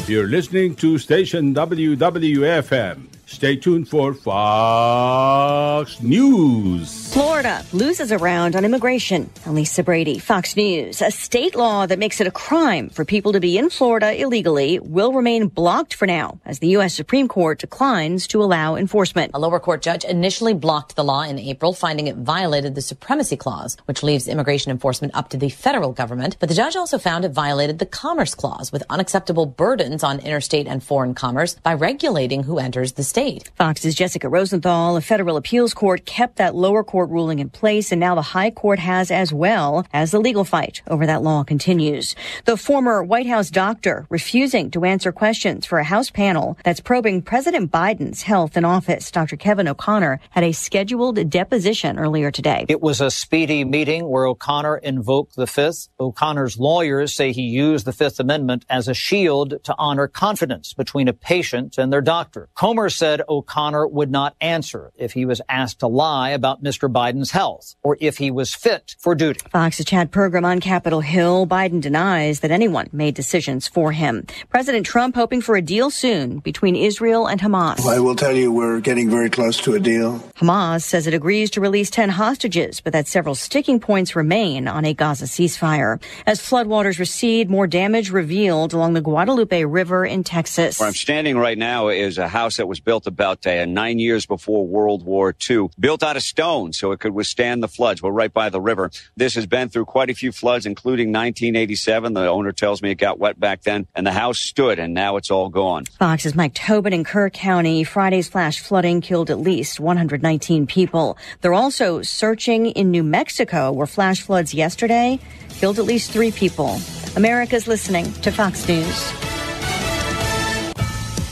You're listening to station WWFM. Stay tuned for Fox News. Florida loses a round on immigration. Elisa Brady, Fox News. A state law that makes it a crime for people to be in Florida illegally will remain blocked for now as the U.S. Supreme Court declines to allow enforcement. A lower court judge initially blocked the law in April, finding it violated the Supremacy Clause, which leaves immigration enforcement up to the federal government. But the judge also found it violated the Commerce Clause with unacceptable burdens on interstate and foreign commerce by regulating who enters the state. Fox's Jessica Rosenthal. A federal appeals court kept that lower court ruling in place, and now the high court has as well, as the legal fight over that law continues. The former White House doctor refusing to answer questions for a House panel that's probing President Biden's health in office. Dr. Kevin O'Connor had a scheduled deposition earlier today. It was a speedy meeting where O'Connor invoked the Fifth. O'Connor's lawyers say he used the Fifth Amendment as a shield to honor confidence between a patient and their doctor. Comer says said O'Connor would not answer if he was asked to lie about Mr. Biden's health or if he was fit for duty. Fox's Chad Pergram on Capitol Hill. Biden denies that anyone made decisions for him. President Trump hoping for a deal soon between Israel and Hamas. I will tell you we're getting very close to a deal. Hamas says it agrees to release 10 hostages, but that several sticking points remain on a Gaza ceasefire. As floodwaters recede, more damage revealed along the Guadalupe River in Texas. Where I'm standing right now is a house that was built about 9 years before World War II, built out of stone so it could withstand the floods. We're right by the river. This has been through quite a few floods, including 1987. The owner tells me it got wet back then, and the house stood, and now it's all gone. Fox's Mike Tobin in Kerr County. Friday's flash flooding killed at least 119 people. They're also searching in New Mexico, where flash floods yesterday killed at least 3 people. America's listening to Fox News.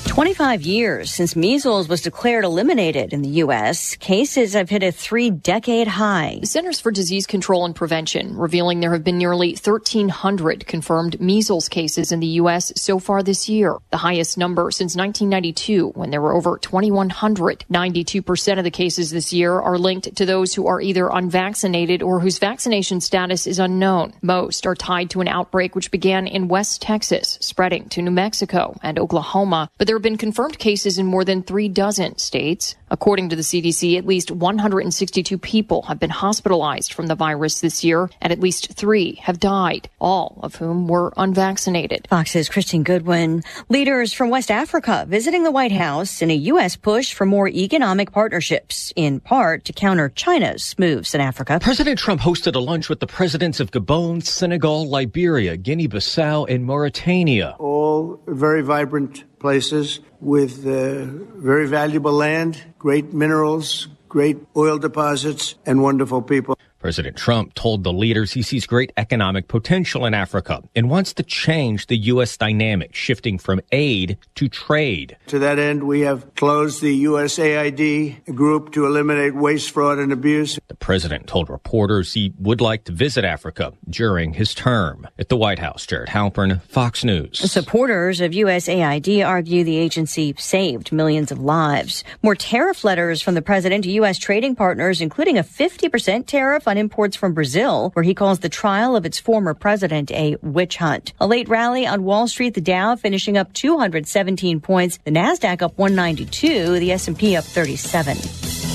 25 years since measles was declared eliminated in the U.S., cases have hit a 3-decade high. The Centers for Disease Control and Prevention revealing there have been nearly 1,300 confirmed measles cases in the U.S. so far this year, the highest number since 1992 when there were over 2,100. 92% of the cases this year are linked to those who are either unvaccinated or whose vaccination status is unknown. Most are tied to an outbreak which began in West Texas, spreading to New Mexico and Oklahoma, but there have been confirmed cases in more than 36 states. According to the CDC, at least 162 people have been hospitalized from the virus this year, and at least 3 have died, all of whom were unvaccinated. Fox's Christine Goodwin. Leaders from West Africa visiting the White House in a U.S. push for more economic partnerships, in part to counter China's moves in Africa. President Trump hosted a lunch with the presidents of Gabon, Senegal, Liberia, Guinea-Bissau, and Mauritania. All very vibrant places with very valuable land, great minerals, great oil deposits, and wonderful people. President Trump told the leaders he sees great economic potential in Africa and wants to change the U.S. dynamic, shifting from aid to trade. To that end, we have closed the USAID group to eliminate waste, fraud, and abuse. The president told reporters he would like to visit Africa during his term. At the White House, Jared Halpern, Fox News. Supporters of USAID argue the agency saved millions of lives. More tariff letters from the president to U.S. trading partners, including a 50% tariff on imports from Brazil, where he calls the trial of its former president a witch hunt. A late rally on Wall Street, the Dow finishing up 217 points, the Nasdaq up 192, the S&P up 37.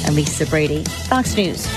I'm Lisa Brady, Fox News.